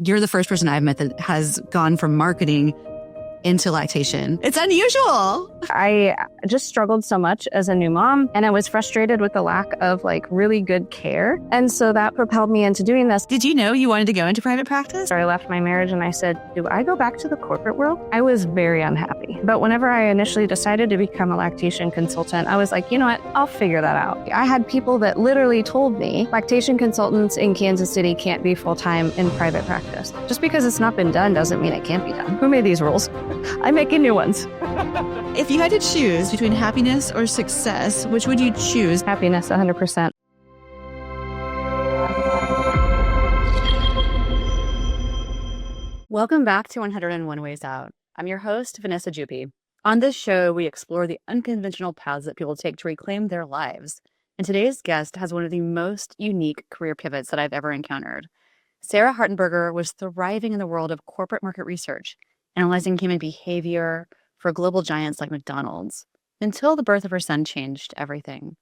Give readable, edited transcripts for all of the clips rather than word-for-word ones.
You're the first person I've met that has gone from marketing into lactation. It's unusual. I just struggled so much as a new mom, and I was frustrated with the lack of really good care. And so that propelled me into doing this. Did you know you wanted to go into private practice? So I left my marriage and I said, do I go back to the corporate world? I was very unhappy. But whenever I initially decided to become a lactation consultant, I was like, you know what? I'll figure that out. I had people that literally told me lactation consultants in Kansas City can't be full-time in private practice. Just because it's not been done doesn't mean it can't be done. Who made these rules? I'm making new ones. If you had to choose between happiness or success, which would you choose? Happiness, 100%. Welcome back to 101 Ways Out. I'm your host, Vanessa Jupi. On this show, we explore the unconventional paths that people take to reclaim their lives. And today's guest has one of the most unique career pivots that I've ever encountered. Sarah Hartenberger was thriving in the world of corporate market research, analyzing human behavior for global giants like McDonald's, until the birth of her son changed everything.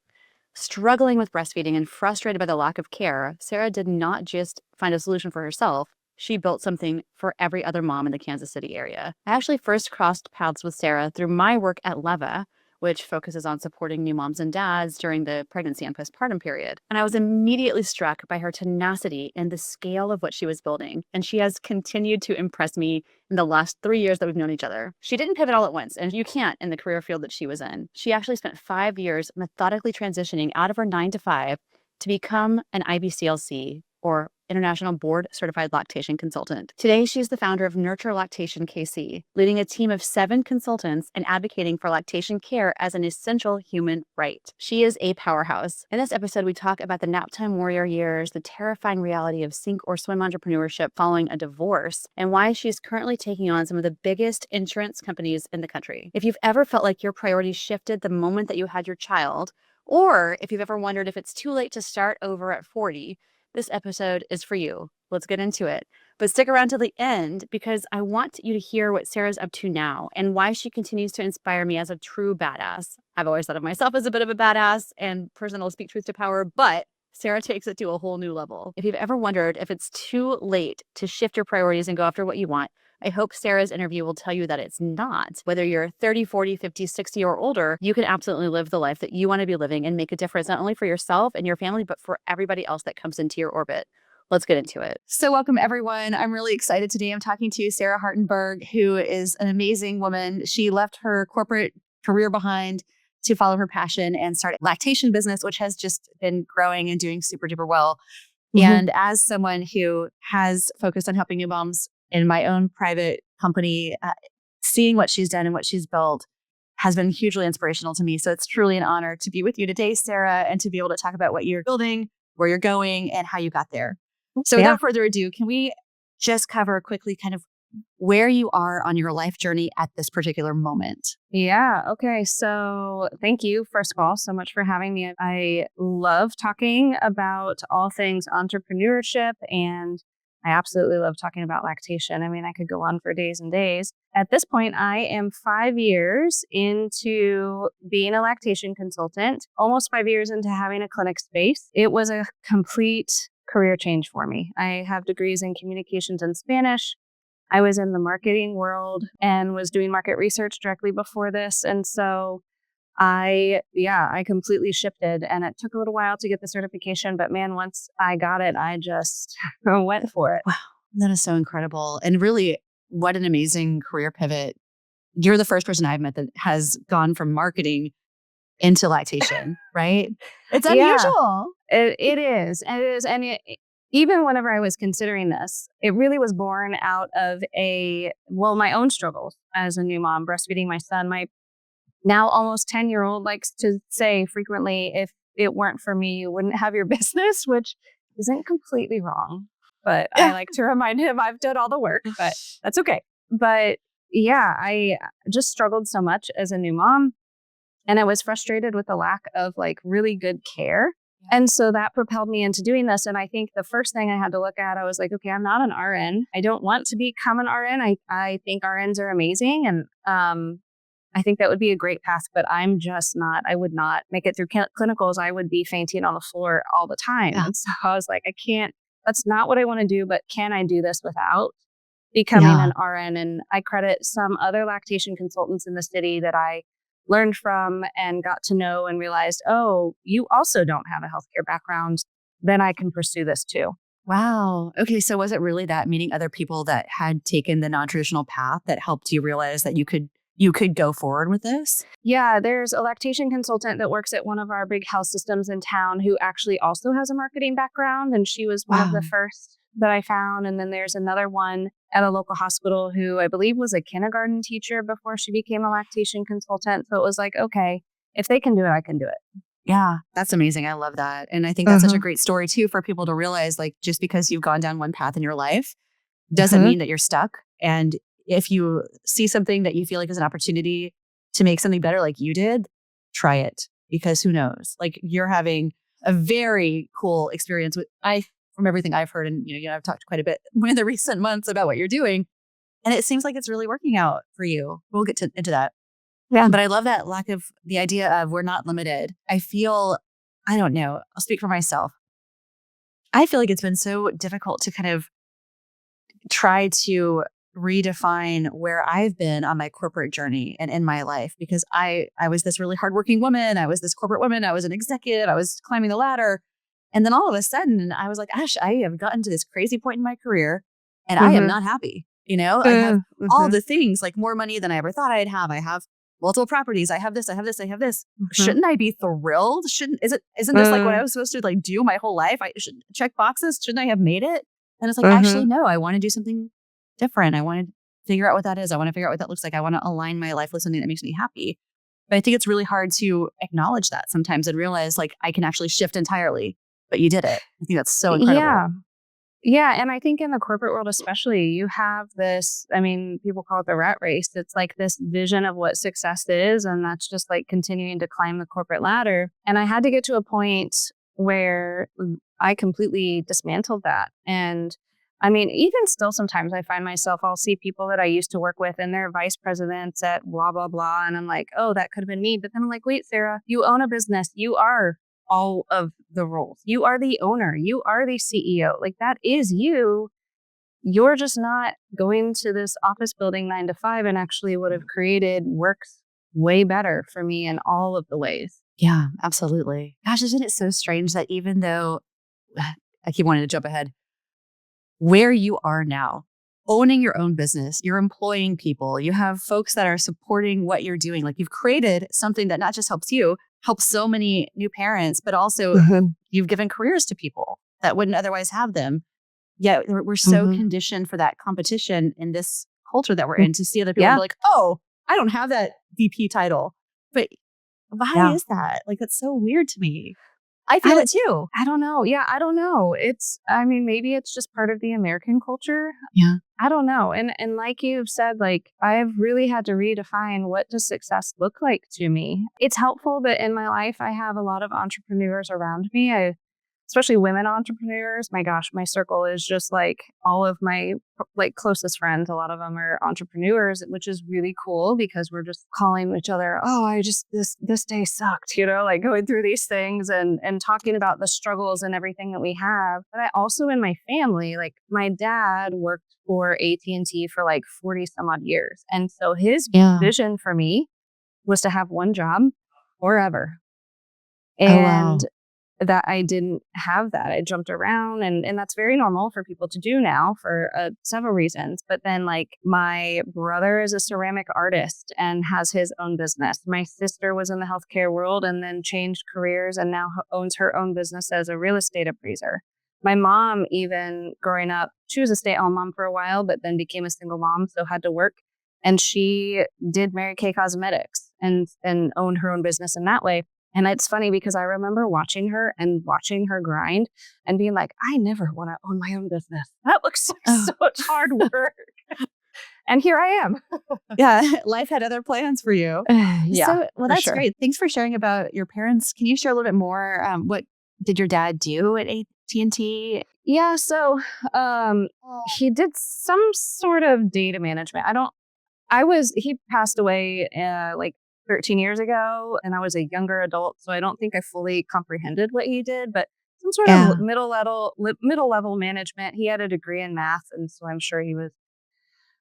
Struggling with breastfeeding and frustrated by the lack of care, Sarah did not just find a solution for herself, she built something for every other mom in the Kansas City area. I actually first crossed paths with Sarah through my work at Leva, which focuses on supporting new moms and dads during the pregnancy and postpartum period. And I was immediately struck by her tenacity and the scale of what she was building. And she has continued to impress me in the last 3 years that we've known each other. She didn't pivot all at once, and you can't in the career field that she was in. She actually spent 5 years methodically transitioning out of her 9 to 5 to become an IBCLC, or International Board Certified Lactation Consultant. Today, she's the founder of Nurture Lactation KC, leading a team of 7 consultants and advocating for lactation care as an essential human right. She is a powerhouse. In this episode, we talk about the naptime warrior years, the terrifying reality of sink or swim entrepreneurship following a divorce, and why she's currently taking on some of the biggest insurance companies in the country. If you've ever felt like your priorities shifted the moment that you had your child, or if you've ever wondered if it's too late to start over at 40, this episode is for you. Let's get into it. But stick around till the end because I want you to hear what Sarah's up to now and why she continues to inspire me as a true badass. I've always thought of myself as a bit of a badass and person that'll speak truth to power, but Sarah takes it to a whole new level. If you've ever wondered if it's too late to shift your priorities and go after what you want, I hope Sarah's interview will tell you that it's not. Whether you're 30, 40, 50, 60, or older, you can absolutely live the life that you want to be living and make a difference not only for yourself and your family, but for everybody else that comes into your orbit. Let's get into it. So welcome, everyone. I'm really excited today. I'm talking to Sarah Hartenberg, who is an amazing woman. She left her corporate career behind to follow her passion and start a lactation business, which has just been growing and doing super duper well. Mm-hmm. And as someone who has focused on helping new moms in my own private company, seeing what she's done and what she's built has been hugely inspirational to me. So it's truly an honor to be with you today, Sarah, and to be able to talk about what you're building, where you're going, and how you got there. So without further ado, can we just cover quickly kind of where you are on your life journey at this particular moment? Yeah. Okay. So thank you, first of all, so much for having me. I love talking about all things entrepreneurship, and I absolutely love talking about lactation. I mean, I could go on for days and days. At this point, I am 5 years into being a lactation consultant, almost 5 years into having a clinic space. It was a complete career change for me. I have degrees in communications and Spanish. I was in the marketing world and was doing market research directly before this. And so I completely shifted, and it took a little while to get the certification, but man, once I got it, I just went for it. Wow, that is so incredible. And really, what an amazing career pivot. You're the first person I've met that has gone from marketing into lactation, right? It's unusual. It is. And even whenever I was considering this, it really was born out of my own struggles as a new mom, breastfeeding my son. My now almost 10-year-old likes to say frequently, if it weren't for me, you wouldn't have your business, which isn't completely wrong. But I like to remind him I've done all the work, but that's okay. But yeah, I just struggled so much as a new mom, and I was frustrated with the lack of really good care. And so that propelled me into doing this. And I think the first thing I had to look at, I was like, okay, I'm not an RN. I don't want to become an RN. I think RNs are amazing. And I think that would be a great path, but I'm just not. I would not make it through clinicals. I would be fainting on the floor all the time. Yeah. And so I was like, I can't that's not what I want to do, but can I do this without becoming an RN? And I credit some other lactation consultants in the city that I learned from and got to know and realized, oh, you also don't have a healthcare background. Then I can pursue this too. Wow. Okay. So was it really that meeting other people that had taken the non-traditional path that helped you realize that you could go forward with this? Yeah, there's a lactation consultant that works at one of our big health systems in town who actually also has a marketing background. And she was one of the first that I found. And then there's another one at a local hospital who I believe was a kindergarten teacher before she became a lactation consultant. So it was like, okay, if they can do it, I can do it. Yeah, that's amazing. I love that. And I think that's such a great story too for people to realize, like, just because you've gone down one path in your life doesn't mean that you're stuck. And if you see something that you feel like is an opportunity to make something better like you did, try it, because who knows? Like, you're having a very cool experience from everything I've heard, and I've talked quite a bit in the recent months about what you're doing, and it seems like it's really working out for you. We'll get into that. Yeah. But I love that lack of the idea of we're not limited. I don't know, I'll speak for myself. I feel like it's been so difficult to kind of try to redefine where I've been on my corporate journey and in my life, because I was this really hardworking woman. I was this corporate woman. I was an executive. I was climbing the ladder. And then all of a sudden I was like, Ash, I have gotten to this crazy point in my career and I am not happy. I have all the things, like more money than I ever thought I'd have. I have multiple properties. I have this, I have this, I have this. Shouldn't I be thrilled? Isn't this like what I was supposed to like do my whole life? I should check boxes. Shouldn't I have made it? And it's like, actually, no, I want to do something different. I want to figure out what that is. I want to figure out what that looks like. I want to align my life with something that makes me happy. But I think it's really hard to acknowledge that sometimes and realize like I can actually shift entirely, but you did it. I think that's so incredible. Yeah. And I think in the corporate world, especially, you have this, I mean, people call it the rat race. It's like this vision of what success is. And that's just like continuing to climb the corporate ladder. And I had to get to a point where I completely dismantled that. And I mean, even still, sometimes I find myself, I'll see people that I used to work with and they're vice presidents at blah, blah, blah. And I'm like, oh, that could have been me. But then I'm like, wait, Sarah, you own a business. You are all of the roles. You are the owner. You are the CEO. Like, that is you. You're just not going to this office building 9 to 5 and actually would have created works way better for me in all of the ways. Yeah, absolutely. Gosh, isn't it so strange that even though I keep wanting to jump ahead, where you are now, owning your own business, you're employing people, you have folks that are supporting what you're doing. Like, you've created something that not just helps you, helps so many new parents, but also you've given careers to people that wouldn't otherwise have them. Yet we're so conditioned for that competition in this culture that we're in to see other people and be like, oh, I don't have that VP title. But why is that? Like, that's so weird to me. I feel it too. I don't know. Yeah, I don't know. Maybe it's just part of the American culture. Yeah. I don't know. And like you've said, like, I've really had to redefine what does success look like to me. It's helpful that in my life, I have a lot of entrepreneurs around me. Especially women entrepreneurs. My gosh, my circle is just like all of my like closest friends. A lot of them are entrepreneurs, which is really cool because we're just calling each other, oh, this day sucked, like going through these things and talking about the struggles and everything that we have. But I also, in my family, like my dad worked for AT&T for like 40 some odd years. And so his vision for me was to have one job forever. And that I didn't have that. I jumped around and that's very normal for people to do now for several reasons. But then like my brother is a ceramic artist and has his own business. My sister was in the healthcare world and then changed careers and now owns her own business as a real estate appraiser. My mom, even growing up, she was a stay-at-home mom for a while, but then became a single mom, so had to work. And she did Mary Kay Cosmetics and owned her own business in that way. And it's funny because I remember watching her grind and being like, I never want to own my own business. That looks like such hard work. And here I am. Yeah. Life had other plans for you. That's sure. Great. Thanks for sharing about your parents. Can you share a little bit more? What did your dad do at AT&T? Yeah. So he did some sort of data management. He passed away like 13 years ago and I was a younger adult. So I don't think I fully comprehended what he did, but some sort Yeah. of middle level management. He had a degree in math, and so I'm sure he was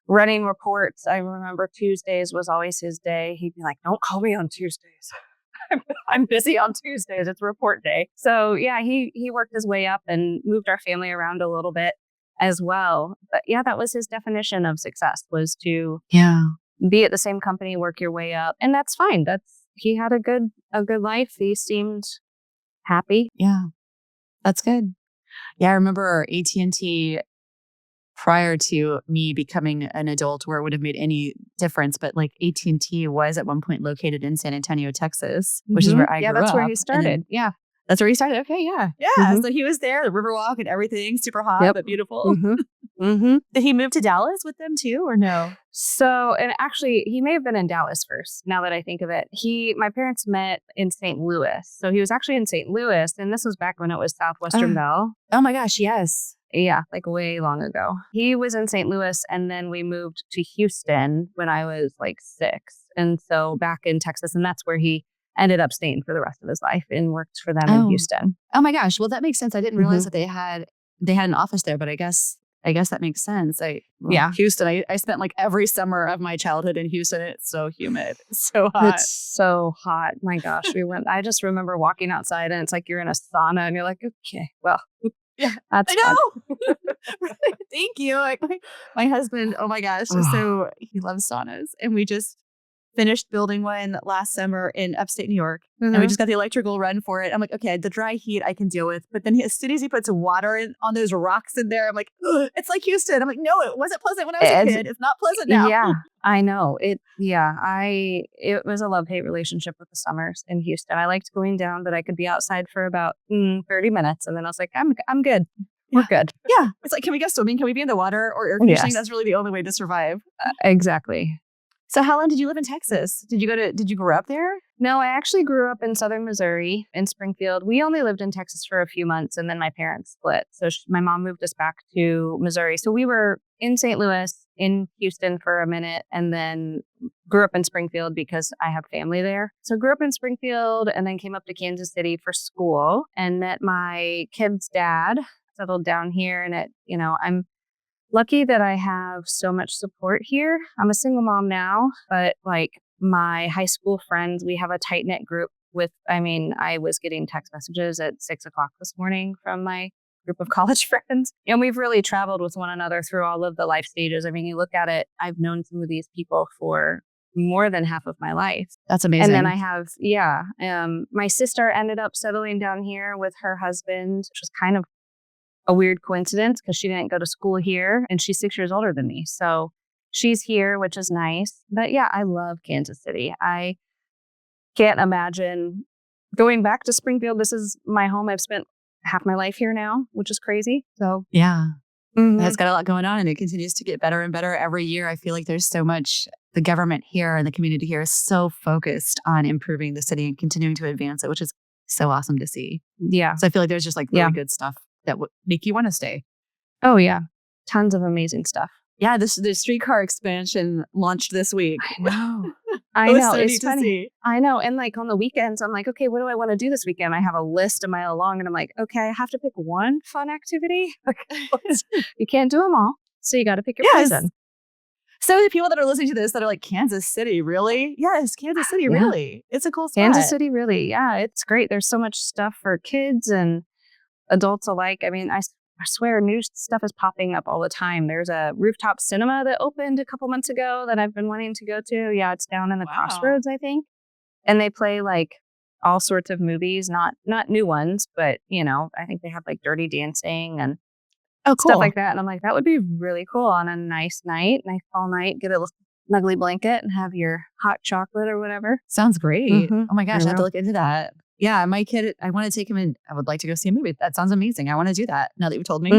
running reports. I remember Tuesdays was always his day. He'd be like, "Don't call me on Tuesdays. I'm busy on Tuesdays. It's report day." So yeah, he worked his way up and moved our family around a little bit as well. But yeah, that was his definition of success, was to Yeah. be at the same company, work your way up, and that's fine. He had a good life. He seemed happy. Yeah. That's good. Yeah. I remember AT&T prior to me becoming an adult where it would have made any difference. But like AT&T was at one point located in San Antonio, Texas, which is where I Yeah, grew that's up. where he And started. then Yeah. that's where he started. Okay. Yeah. Yeah. Mhm. So he was there, the Riverwalk and everything, super hot, Yep. but beautiful. Mm-hmm. Did he move to Dallas with them too or no? So, and actually, he may have been in Dallas first. Now that I think of it, my parents met in St. Louis. So he was actually in St. Louis, and this was back when it was Southwestern Bell. Oh my gosh. Yes. Yeah, like way long ago. He was in St. Louis, and then we moved to Houston when I was like 6, and so back in Texas, and that's where he ended up staying for the rest of his life and worked for them in Houston. Oh my gosh. Well, that makes sense. I didn't realize that they had an office there, but I guess that makes sense. Yeah. Houston. I spent like every summer of my childhood in Houston. It's so humid. It's so hot. It's so hot. My gosh, I just remember walking outside, and it's like you're in a sauna, and you're like, okay, well. Yeah, that's I know. Thank you. Like my husband, oh my gosh. So he loves saunas. And we just finished building one last summer in upstate New York. And we just got the electrical run for it. I'm like, okay, the dry heat I can deal with. But then as soon as he puts water on those rocks in there, I'm like, it's like Houston. I'm like, no, it wasn't pleasant when I was a kid. It's not pleasant now. Yeah, I know. It was a love-hate relationship with the summers in Houston. I liked going down, but I could be outside for about 30 minutes. And then I was like, I'm good. We're good. Yeah. It's like, can we go swimming? Can we be in the water or air conditioning? Yes. That's really the only way to survive. Exactly. So how long did you live in Texas? Did you grow up there? No, I actually grew up in southern Missouri, in Springfield. We only lived in Texas for a few months, and then my parents split. So my mom moved us back to Missouri. So we were in St. Louis, in Houston for a minute, and then grew up in Springfield because I have family there. So grew up in Springfield and then came up to Kansas City for school and met my kid's dad, settled down here. And I'm lucky that I have so much support here. I'm a single mom now, but like my high school friends, we have a tight knit group I was getting text messages at 6:00 this morning from my group of college friends. And we've really traveled with one another through all of the life stages. I mean, you look at it, I've known some of these people for more than half of my life. That's amazing. And then I have, my sister ended up settling down here with her husband, which was kind of a weird coincidence because she didn't go to school here and she's 6 years older than me. So she's here, which is nice. But yeah, I love Kansas City. I can't imagine going back to Springfield. This is my home. I've spent half my life here now, which is crazy. So yeah, it's got a lot going on and it continues to get better and better every year. I feel like there's so much, the government here and the community here is so focused on improving the city and continuing to advance it, which is so awesome to see. Yeah. So I feel like there's just like really good stuff that would make you want to stay. Oh yeah. Tons of amazing stuff. Yeah. The streetcar expansion launched this week. I know. So It's funny. I know. And like on the weekends, I'm like, okay, what do I want to do this weekend? I have a list a mile long and I'm like, okay, I have to pick one fun activity. You can't do them all. So you got to pick your poison. So the people that are listening to this that are like, Kansas City, really? Yes, Kansas City, really. It's a cool spot. Kansas City, really. Yeah, it's great. There's so much stuff for kids and adults alike. I mean, I swear new stuff is popping up all the time. There's a rooftop cinema that opened a couple months ago that I've been wanting to go to. Yeah, it's down in the Crossroads, I think. And they play like all sorts of movies, not new ones, but I think they have like Dirty Dancing and stuff like that. And I'm like, that would be really cool on a nice fall night, get a snuggly blanket and have your hot chocolate or whatever. Sounds great. Oh my gosh, I have to look into that. Yeah, my kid, I want to take him in. I would like to go see a movie. That sounds amazing. I want to do that now that you've told me.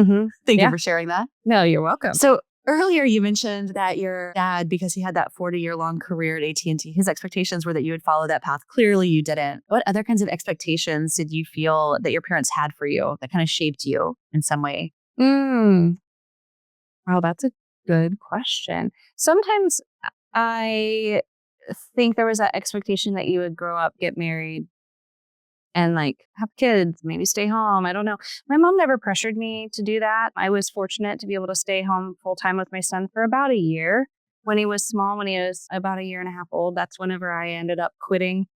Thank you for sharing that. No, you're welcome. So earlier you mentioned that your dad, because he had that 40-year-long career at AT&T, his expectations were that you would follow that path. Clearly you didn't. What other kinds of expectations did you feel that your parents had for you that kind of shaped you in some way? Wow, that's a good question. Sometimes I think there was that expectation that you would grow up, get married, and like have kids, maybe stay home. I don't know. My mom never pressured me to do that. I was fortunate to be able to stay home full time with my son for about a year. When he was small, when he was about a year and a half old, that's whenever I ended up quitting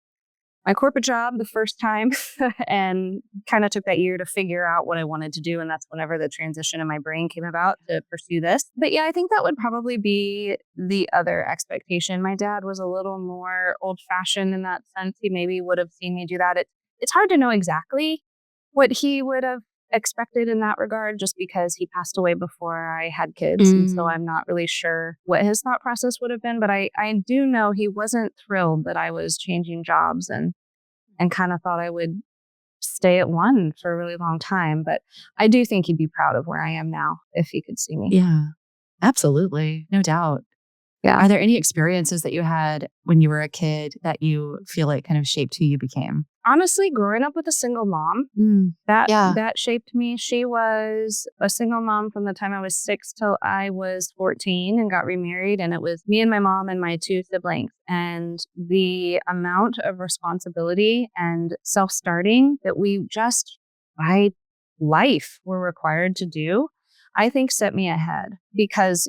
my corporate job the first time and kind of took that year to figure out what I wanted to do. And that's whenever the transition in my brain came about to pursue this. But yeah, I think that would probably be the other expectation. My dad was a little more old fashioned in that sense. He maybe would have seen me do that. It's hard to know exactly what he would have expected in that regard, just because he passed away before I had kids. And so I'm not really sure what his thought process would have been. But I do know he wasn't thrilled that I was changing jobs and kind of thought I would stay at one for a really long time. But I do think he'd be proud of where I am now if he could see me. Yeah, absolutely. No doubt. Yeah. Are there any experiences that you had when you were a kid that you feel like kind of shaped who you became? Honestly, growing up with a single mom, that shaped me. She was a single mom from the time I was 6 till I was 14 and got remarried. And it was me and my mom and my 2 siblings. And the amount of responsibility and self-starting that we just by life were required to do, I think set me ahead because,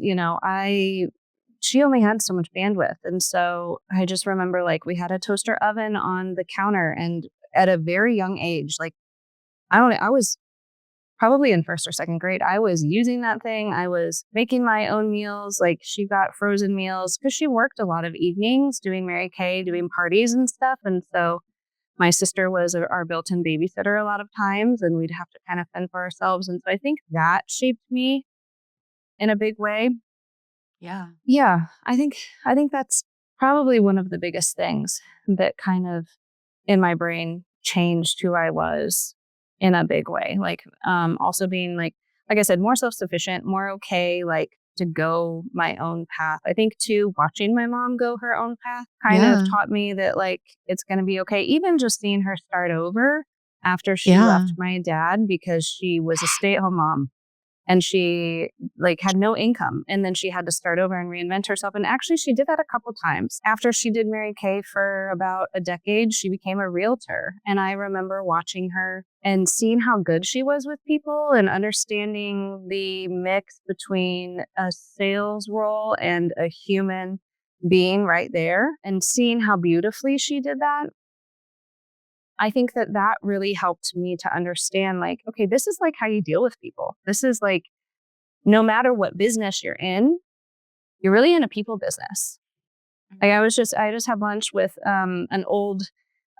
she only had so much bandwidth. And so I just remember like we had a toaster oven on the counter, and at a very young age, like I was probably in first or second grade. I was using that thing. I was making my own meals. Like she got frozen meals because she worked a lot of evenings doing Mary Kay, doing parties and stuff. And so my sister was our built-in babysitter a lot of times, and we'd have to kind of fend for ourselves. And so I think that shaped me in a big way. Yeah. Yeah, I think that's probably one of the biggest things that kind of in my brain changed who I was in a big way. Like also being like I said, more self-sufficient, more okay, like to go my own path. I think too, watching my mom go her own path kind of taught me that like it's going to be okay. Even just seeing her start over after she left my dad, because she was a stay-at-home mom. And she like had no income, and then she had to start over and reinvent herself. And actually she did that a couple times. After she did Mary Kay for about a decade, she became a realtor. And I remember watching her and seeing how good she was with people and understanding the mix between a sales role and a human being right there, and seeing how beautifully she did that. I think that really helped me to understand like, okay, this is like how you deal with people. This is like, no matter what business you're in, you're really in a people business. Like I just had lunch with an old,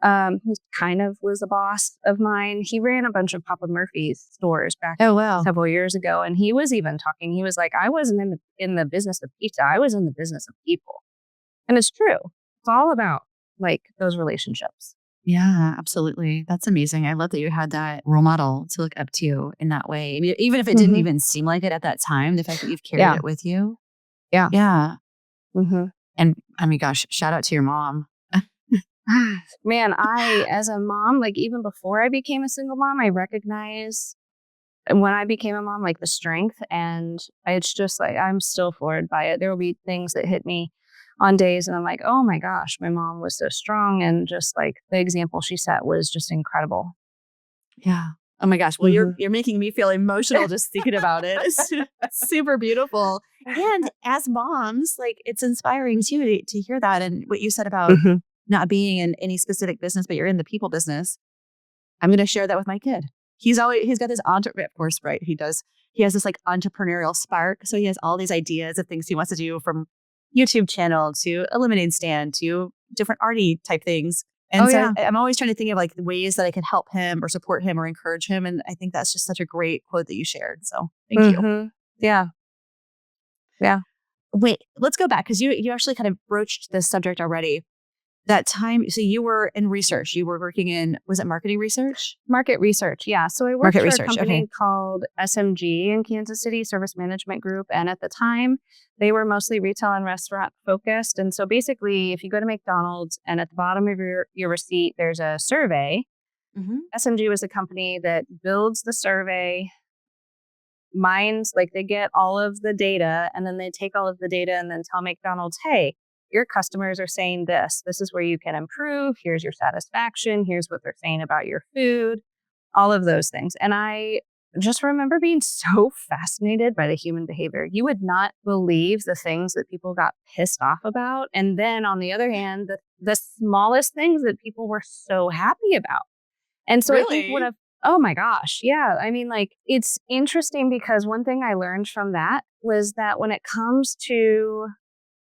he kind of was a boss of mine. He ran a bunch of Papa Murphy's stores back several years ago. And he was even talking, he was like, I wasn't in the business of pizza. I was in the business of people. And it's true. It's all about like those relationships. Yeah, absolutely. That's amazing. I love that you had that role model to look up to in that way. I mean, even if it didn't even seem like it at that time, the fact that you've carried it with you. Yeah. Yeah. Mm-hmm. And I mean, gosh, shout out to your mom. Man, as a mom, like even before I became a single mom, I recognize when I became a mom, like the strength, and it's just like, I'm still floored by it. There will be things that hit me on days and I'm like, oh my gosh, my mom was so strong. And just like the example she set was just incredible. Yeah. Oh my gosh. Well, you're making me feel emotional just thinking about it. It's super beautiful. And as moms, like it's inspiring too to hear that. And what you said about not being in any specific business, but you're in the people business. I'm going to share that with my kid. He's got this of course, right? He has this like entrepreneurial spark. So he has all these ideas of things he wants to do, from YouTube channel to a lemonade stand to different arty type things. And I'm always trying to think of like the ways that I can help him or support him or encourage him. And I think that's just such a great quote that you shared. So thank you. Yeah. Yeah. Wait, let's go back because you actually kind of broached this subject already. That time, so you were in research. You were working in, was it marketing research? Market research, yeah. So I worked for a company called SMG in Kansas City, Service Management Group. And at the time, they were mostly retail and restaurant focused. And so basically, if you go to McDonald's and at the bottom of your receipt, there's a survey. SMG was a company that builds the survey, mines, like they get all of the data, and then they take all of the data and then tell McDonald's, hey, your customers are saying this. This is where you can improve. Here's your satisfaction. Here's what they're saying about your food, all of those things. And I just remember being so fascinated by the human behavior. You would not believe the things that people got pissed off about. And then on the other hand, the smallest things that people were so happy about. And so I think oh my gosh. Yeah. I mean, like, it's interesting because one thing I learned from that was that when it comes to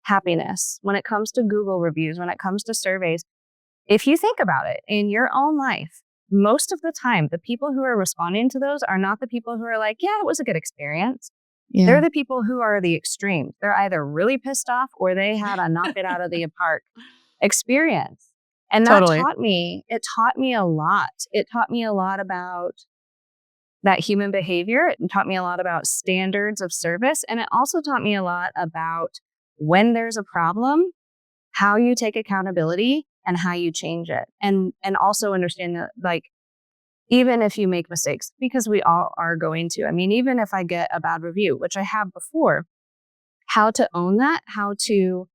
happiness, when it comes to Google reviews, when it comes to surveys, if you think about it in your own life, most of the time, the people who are responding to those are not the people who are like, yeah, it was a good experience. Yeah. They're the people who are the extremes. They're either really pissed off or they had a knock it out of the park experience. And that taught me a lot. It taught me a lot about that human behavior. It taught me a lot about standards of service. And it also taught me a lot about when there's a problem, how you take accountability and how you change it. And also understand that, like, even if you make mistakes, because we all are going to, I mean, even if I get a bad review, which I have before, how to own that, how to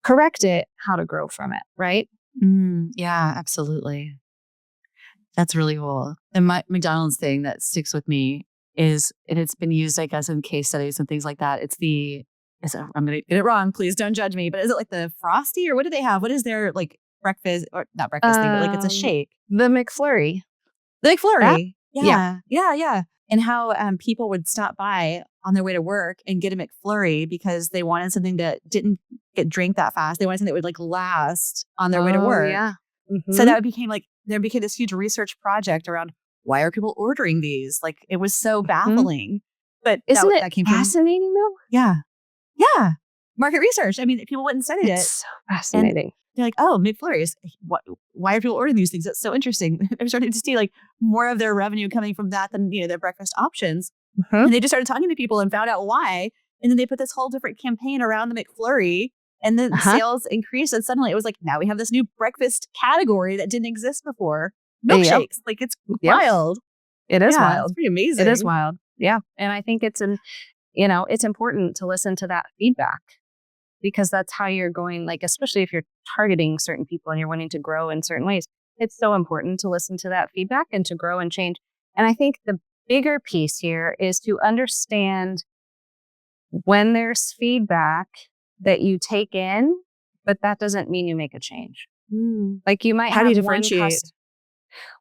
correct it, how to grow from it, right? Yeah, absolutely. That's really cool. And my McDonald's thing that sticks with me is, and it's been used, I guess, in case studies and things like that. I'm going to get it wrong. Please don't judge me. But is it like the Frosty, or what do they have? What is their like breakfast, or not breakfast thing, but like it's a shake? The McFlurry. The McFlurry. Yeah. Yeah. And how people would stop by on their way to work and get a McFlurry because they wanted something that didn't get drank that fast. They wanted something that would like last on their way to work. Yeah. Mm-hmm. So that became this huge research project around, why are people ordering these? Like, it was so baffling. But isn't that came fascinating though? Yeah. Yeah. Market research. I mean, people wouldn't study it. It's so fascinating. And they're like, oh, McFlurries. Why are people ordering these things? That's so interesting. I'm starting to see like more of their revenue coming from that than, their breakfast options. Mm-hmm. And they just started talking to people and found out why. And then they put this whole different campaign around the McFlurry, and then sales increased. And suddenly it was like, now we have this new breakfast category that didn't exist before. Milkshakes. Yep. Like, it's wild. It is wild. It's pretty amazing. It is wild. Yeah. And I think it's it's important to listen to that feedback, because that's how you're going, like, especially if you're targeting certain people and you're wanting to grow in certain ways, it's so important to listen to that feedback and to grow and change. And I think the bigger piece here is to understand when there's feedback that you take in, but that doesn't mean you make a change. Like, you might how do you differentiate?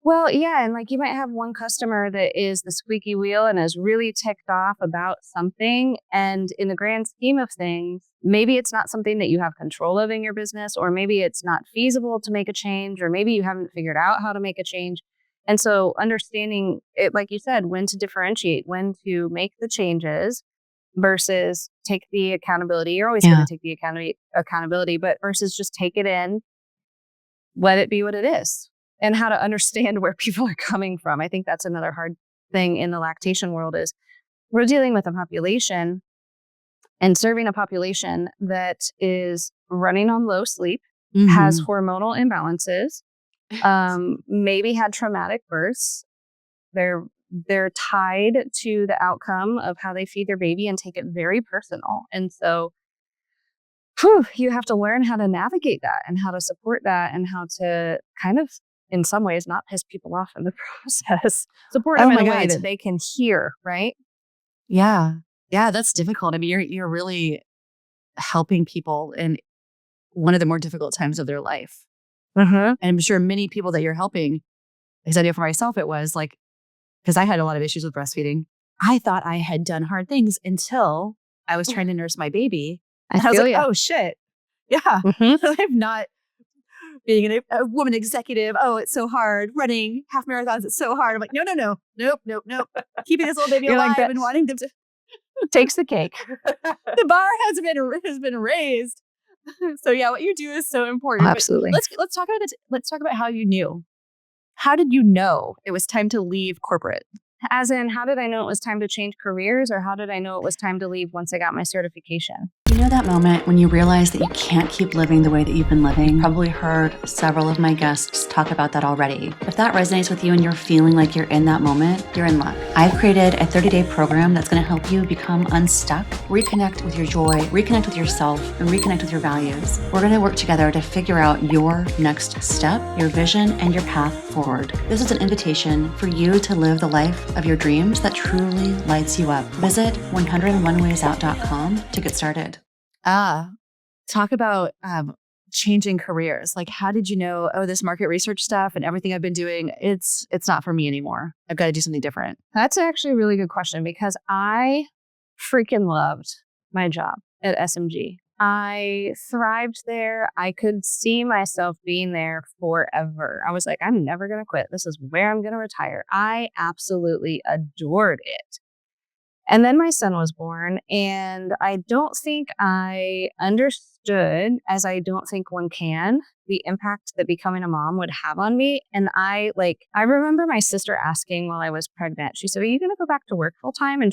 Well, yeah. And like, you might have one customer that is the squeaky wheel and is really ticked off about something. And in the grand scheme of things, maybe it's not something that you have control of in your business, or maybe it's not feasible to make a change, or maybe you haven't figured out how to make a change. And so understanding it, like you said, when to differentiate, when to make the changes versus take the accountability. You're always going to take the accountability, but versus just take it in, let it be what it is. And how to understand where people are coming from. I think that's another hard thing in the lactation world, is we're dealing with a population and serving a population that is running on low sleep, has hormonal imbalances, maybe had traumatic births. They're tied to the outcome of how they feed their baby and take it very personal. And so you have to learn how to navigate that and how to support that and how to kind of, in some ways, not piss people off in the process. Support them in a way that they can hear, right? Yeah. Yeah, that's difficult. I mean, you're really helping people in one of the more difficult times of their life. And I'm sure many people that you're helping, because I know for myself, it was like, because I had a lot of issues with breastfeeding. I thought I had done hard things until I was trying to nurse my baby. And I was like, oh shit. Yeah. I'm not being a woman executive. Oh, it's so hard. Running half marathons, it's so hard. I'm like, nope. Keeping this little baby alive and wanting them to takes the cake. The bar has been raised. So yeah, what you do is so important. Absolutely. Let's talk about it. Let's talk about how you knew. How did you know it was time to leave corporate? As in, how did I know it was time to change careers, or how did I know it was time to leave once I got my certification? You know that moment when you realize that you can't keep living the way that you've been living? You've probably heard several of my guests talk about that already. If that resonates with you and you're feeling like you're in that moment, you're in luck. I've created a 30-day program that's going to help you become unstuck, reconnect with your joy, reconnect with yourself, and reconnect with your values. We're going to work together to figure out your next step, your vision, and your path forward. This is an invitation for you to live the life of your dreams that truly lights you up. Visit 101waysout.com to get started. Talk about changing careers. Like, how did you know, this market research stuff and everything I've been doing, it's not for me anymore. I've got to do something different. That's actually a really good question because I freaking loved my job at SMG. I thrived there. I could see myself being there forever. I was like, I'm never going to quit. This is where I'm going to retire. I absolutely adored it. And then my son was born, and I don't think I understood, as I don't think one can, the impact that becoming a mom would have on me. And I remember my sister asking while I was pregnant, she said, are you going to go back to work full time? And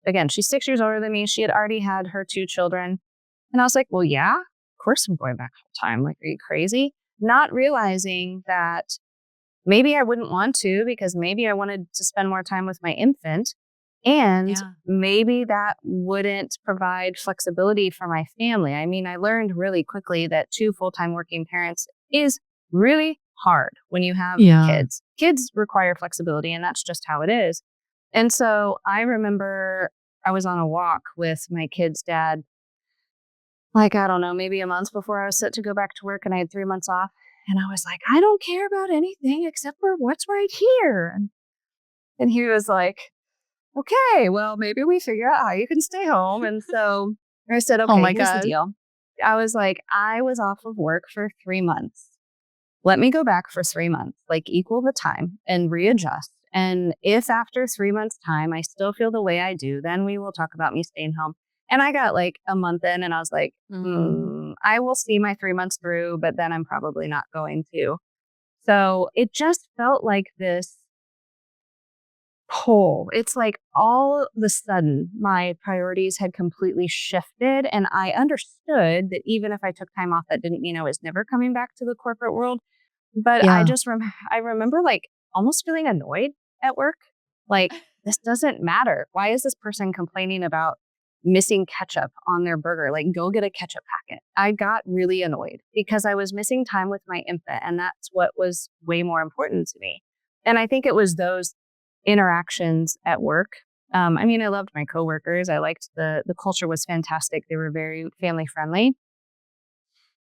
again, she's 6 years older than me. She had already had her 2 children. And I was like, well, yeah, of course I'm going back full time. Like, are you crazy? Not realizing that maybe I wouldn't want to because maybe I wanted to spend more time with my infant. And maybe that wouldn't provide flexibility for my family. I mean, I learned really quickly that 2 full-time working parents is really hard when you have kids. Kids require flexibility, and that's just how it is. And so I remember I was on a walk with my kid's dad, like, I don't know, maybe a month before I was set to go back to work, and I had 3 months off. And I was like, I don't care about anything except for what's right here. And he was like, okay, well, maybe we figure out how you can stay home. And so I said, okay, here's the deal. I was like, I was off of work for 3 months. Let me go back for 3 months, like equal the time and readjust. And if after 3 months time, I still feel the way I do, then we will talk about me staying home. And I got like a month in and I was like, I will see my 3 months through, but then I'm probably not going to. So it just felt like this pull. It's like all of a sudden my priorities had completely shifted, and I understood that even if I took time off, that didn't mean I was never coming back to the corporate world. But I remember like almost feeling annoyed at work. Like, this doesn't matter. Why is this person complaining about missing ketchup on their burger? Like, go get a ketchup packet. I got really annoyed because I was missing time with my infant, and that's what was way more important to me. And I think it was those interactions at work. I mean, I loved my coworkers. I liked the culture was fantastic. They were very family friendly.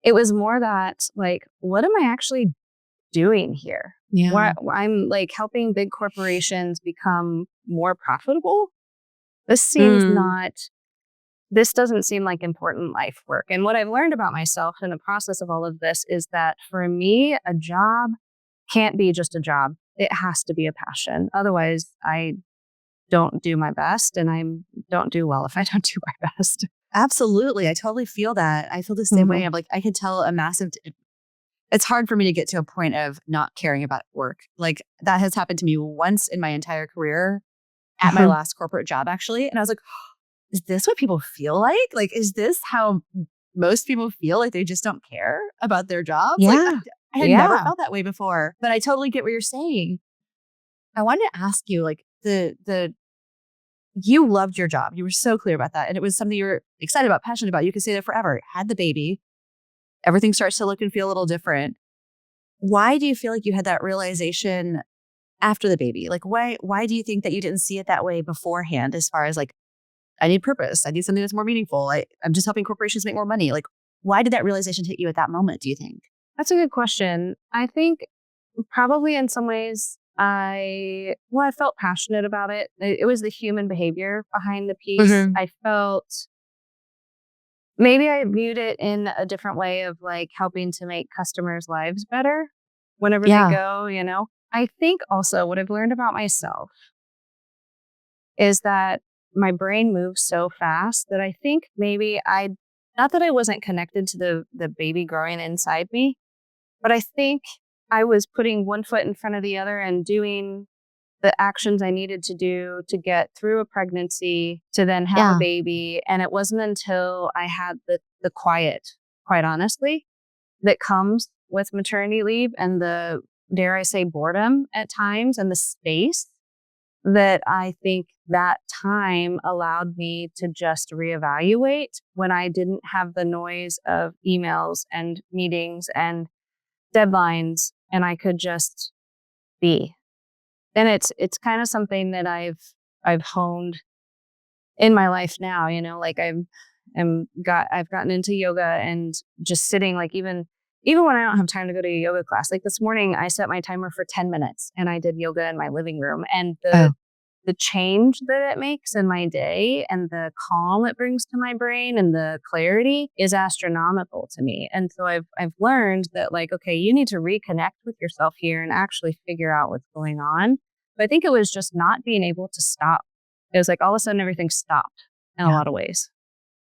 It was more that, like, what am I actually doing here? Yeah. I'm like helping big corporations become more profitable. This doesn't seem like important life work. And what I've learned about myself in the process of all of this is that for me, a job can't be just a job. It has to be a passion. Otherwise, I don't do my best, and I don't do well if I don't do my best. Absolutely. I totally feel that. I feel the same way. I'm like, I could tell it's hard for me to get to a point of not caring about work. Like, that has happened to me once in my entire career at my last corporate job, actually. And I was like, is this what people feel like? Like, is this how most people feel? Like, they just don't care about their jobs? Yeah. Like, I had never felt that way before, but I totally get what you're saying. I wanted to ask you, like, you loved your job. You were so clear about that. And it was something you were excited about, passionate about. You could say that forever. Had the baby. Everything starts to look and feel a little different. Why do you feel like you had that realization after the baby? Like, why do you think that you didn't see it that way beforehand, as far as like, I need purpose. I need something that's more meaningful. I'm just helping corporations make more money. Like, why did that realization hit you at that moment, do you think? That's a good question. I think probably in some ways I felt passionate about it. It was the human behavior behind the piece. I felt maybe I viewed it in a different way of like helping to make customers' lives better whenever they go, you know. I think also what I've learned about myself is that my brain moves so fast that I think maybe not that I wasn't connected to the baby growing inside me, but I think I was putting one foot in front of the other and doing the actions I needed to do to get through a pregnancy, to then have Yeah. a baby. And it wasn't until I had the quiet, quite honestly, that comes with maternity leave and the, dare I say, boredom at times and the space, that I think that time allowed me to just reevaluate when I didn't have the noise of emails and meetings and deadlines, and I could just be. And it's kind of something that I've honed in my life now, like I've gotten into yoga and just sitting, like even when I don't have time to go to a yoga class, like this morning I set my timer for 10 minutes and I did yoga in my living room, and the change that it makes in my day and the calm it brings to my brain and the clarity is astronomical to me. And so I've learned that, like, okay, you need to reconnect with yourself here and actually figure out what's going on. But I think it was just not being able to stop. It was like all of a sudden everything stopped in a lot of ways.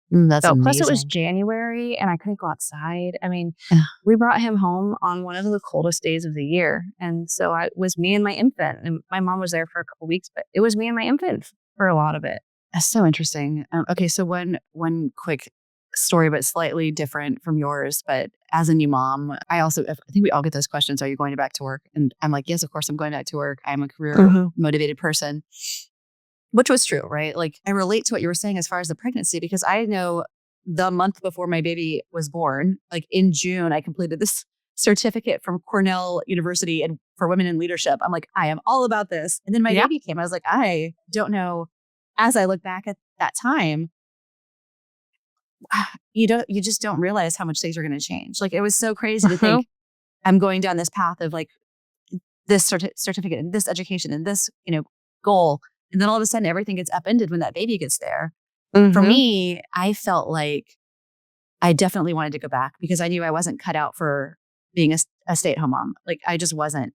That's So amazing. plus it was January and I couldn't go outside. I mean, Yeah. we brought him home on one of the coldest days of the year. And so it was me and my infant, and my mom was there for a couple weeks, but it was me and my infant for a lot of it. That's so interesting. Okay, so one quick story, but slightly different from yours. But as a new mom, I think we all get those questions. Are you going back to work? And I'm like, yes, of course I'm going back to work. I'm a career motivated person, which was true, right? Like, I relate to what you were saying as far as the pregnancy, because I know the month before my baby was born, like in June, I completed this certificate from Cornell University and for women in leadership. I'm like, I am all about this. And then my baby came. I was like, I don't know. As I look back at that time, you just don't realize how much things are going to change. Like, it was so crazy to think I'm going down this path of like this certificate and this education and this, goal. And then all of a sudden everything gets upended when that baby gets there. For me, I felt like I definitely wanted to go back because I knew I wasn't cut out for being a stay-at-home mom. Like, I just wasn't.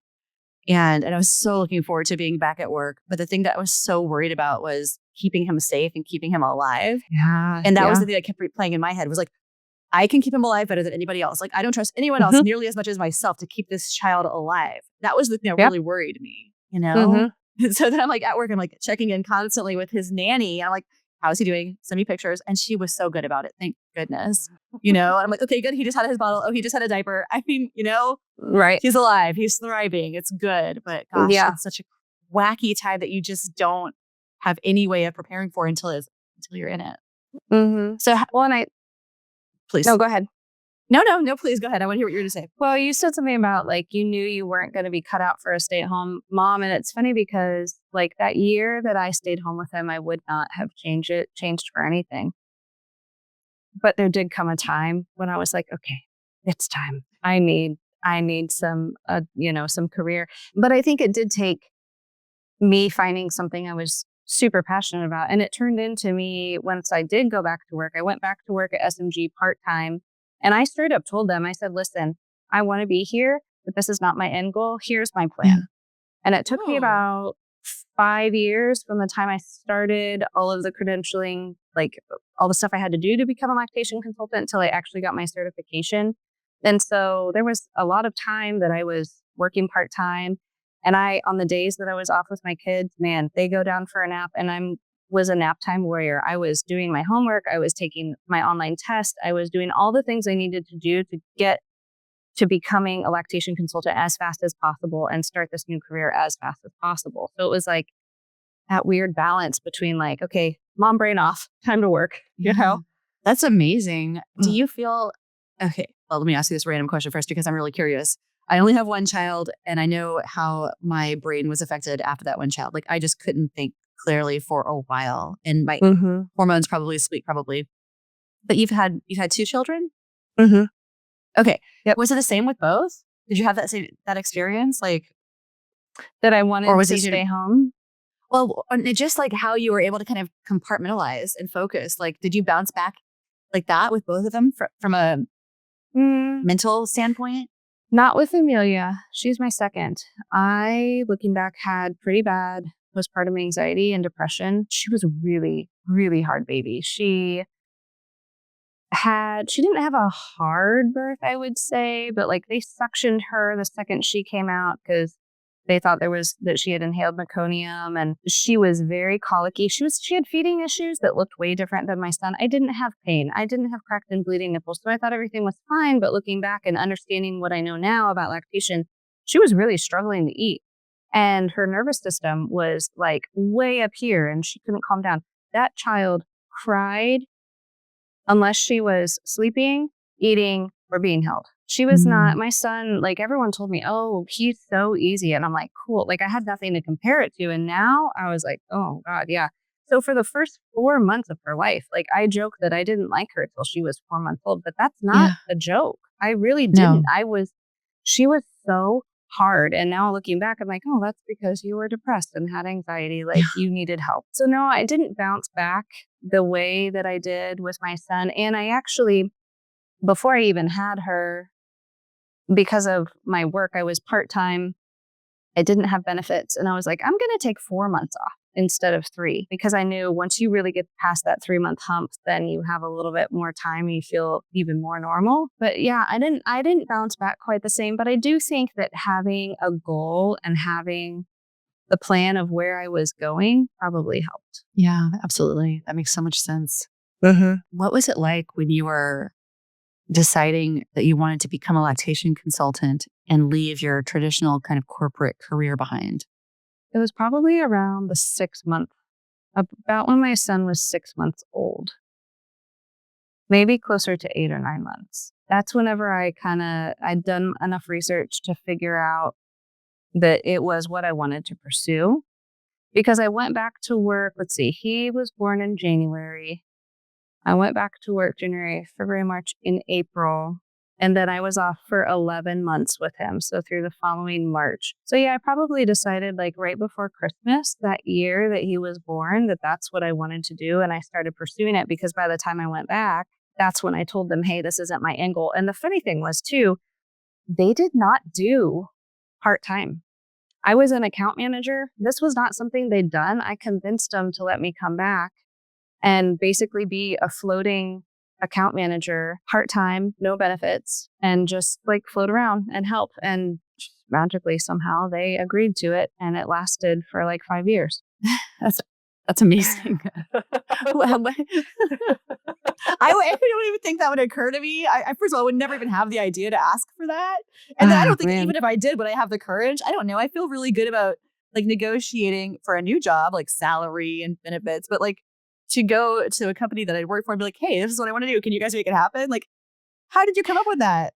And I was so looking forward to being back at work. But the thing that I was so worried about was keeping him safe and keeping him alive. Yeah. And that was the thing that kept replaying in my head, was like, I can keep him alive better than anybody else. Like, I don't trust anyone else nearly as much as myself to keep this child alive. That was the thing that really worried me, So then I'm like at work, I'm like checking in constantly with his nanny. I'm like, how's he doing? Send me pictures. And she was so good about it. Thank goodness. And I'm like, okay, good. He just had his bottle. Oh, he just had a diaper. I mean, right. He's alive. He's thriving. It's good. But gosh, it's such a wacky time that you just don't have any way of preparing for until you're in it. So, please. No, go ahead. No, please go ahead. I want to hear what you're going to say. Well, you said something about like you knew you weren't going to be cut out for a stay-at-home mom. And it's funny because like that year that I stayed home with him, I would not have changed for anything. But there did come a time when I was like, okay, it's time. I need some, some career. But I think it did take me finding something I was super passionate about. And it turned into me, once I did go back to work, I went back to work at SMG part-time. And I straight up told them, I said, listen, I want to be here, but this is not my end goal. Here's my plan. Yeah. And it took me about 5 years from the time I started all of the credentialing, like all the stuff I had to do to become a lactation consultant, until I actually got my certification. And so there was a lot of time that I was working part-time. And on the days that I was off with my kids, man, they go down for a nap, and was a nap time warrior. I was doing my homework. I was taking my online test. I was doing all the things I needed to do to get to becoming a lactation consultant as fast as possible and start this new career as fast as possible. So it was like that weird balance between like, okay, mom brain off, time to work, That's amazing. Do you feel, okay, well, let me ask you this random question first, because I'm really curious. I only have one child, and I know how my brain was affected after that one child. Like, I just couldn't think clearly for a while, and my hormones probably squeak probably. But you've had 2 children? Okay. Yep. Was it the same with both? Did you have that experience? Like, that I wanted to stay home? Well, just like how you were able to kind of compartmentalize and focus. Like, did you bounce back like that with both of them from a mental standpoint? Not with Amelia. She's my second. I, looking back, had pretty bad postpartum anxiety and depression. She was a really, really hard baby. She didn't have a hard birth, I would say, but like they suctioned her the second she came out because They thought that she had inhaled meconium, and she was very colicky. She had feeding issues that looked way different than my son. I didn't have pain. I didn't have cracked and bleeding nipples. So I thought everything was fine. But looking back and understanding what I know now about lactation, she was really struggling to eat. And her nervous system was like way up here and she couldn't calm down. That child cried unless she was sleeping, eating, or being held. She was not, my son, like everyone told me, oh, he's so easy. And I'm like, cool. Like I had nothing to compare it to. And now I was like, oh God, yeah. So for the first 4 months of her life, like I joke that I didn't like her till she was 4 months old, but that's not a joke. I really didn't. She was so hard. And now looking back, I'm like, oh, that's because you were depressed and had anxiety. Like you needed help. So no, I didn't bounce back the way that I did with my son. And I actually, before I even had her, because of my work, I was part-time. I didn't have benefits. And I was like, I'm going to take 4 months off instead of 3, because I knew once you really get past that 3-month hump, then you have a little bit more time and you feel even more normal. But yeah, I didn't bounce back quite the same. But I do think that having a goal and having the plan of where I was going probably helped. Yeah, absolutely. That makes so much sense. What was it like when you were deciding that you wanted to become a lactation consultant and leave your traditional kind of corporate career behind? It was probably around the 6th month, about when my son was 6 months old, maybe closer to 8 or 9 months. That's whenever I'd done enough research to figure out that it was what I wanted to pursue, because I went back to work. Let's see, he was born in January. I went back to work January, February, March, in April. And then I was off for 11 months with him. So through the following March. So yeah, I probably decided like right before Christmas that year that he was born, that that's what I wanted to do. And I started pursuing it, because by the time I went back, that's when I told them, hey, this isn't my end goal. And the funny thing was too, they did not do part-time. I was an account manager. This was not something they'd done. I convinced them to let me come back and basically be a floating account manager, part-time, no benefits, and just like float around and help. And magically, somehow they agreed to it. And it lasted for like 5 years. That's amazing. I don't even think that would occur to me. I first of all, would never even have the idea to ask for that. And then I don't think even if I did, would I have the courage? I don't know. I feel really good about like negotiating for a new job, like salary and benefits, but like to go to a company that I work for and be like, hey, this is what I want to do. Can you guys make it happen? Like, how did you come up with that?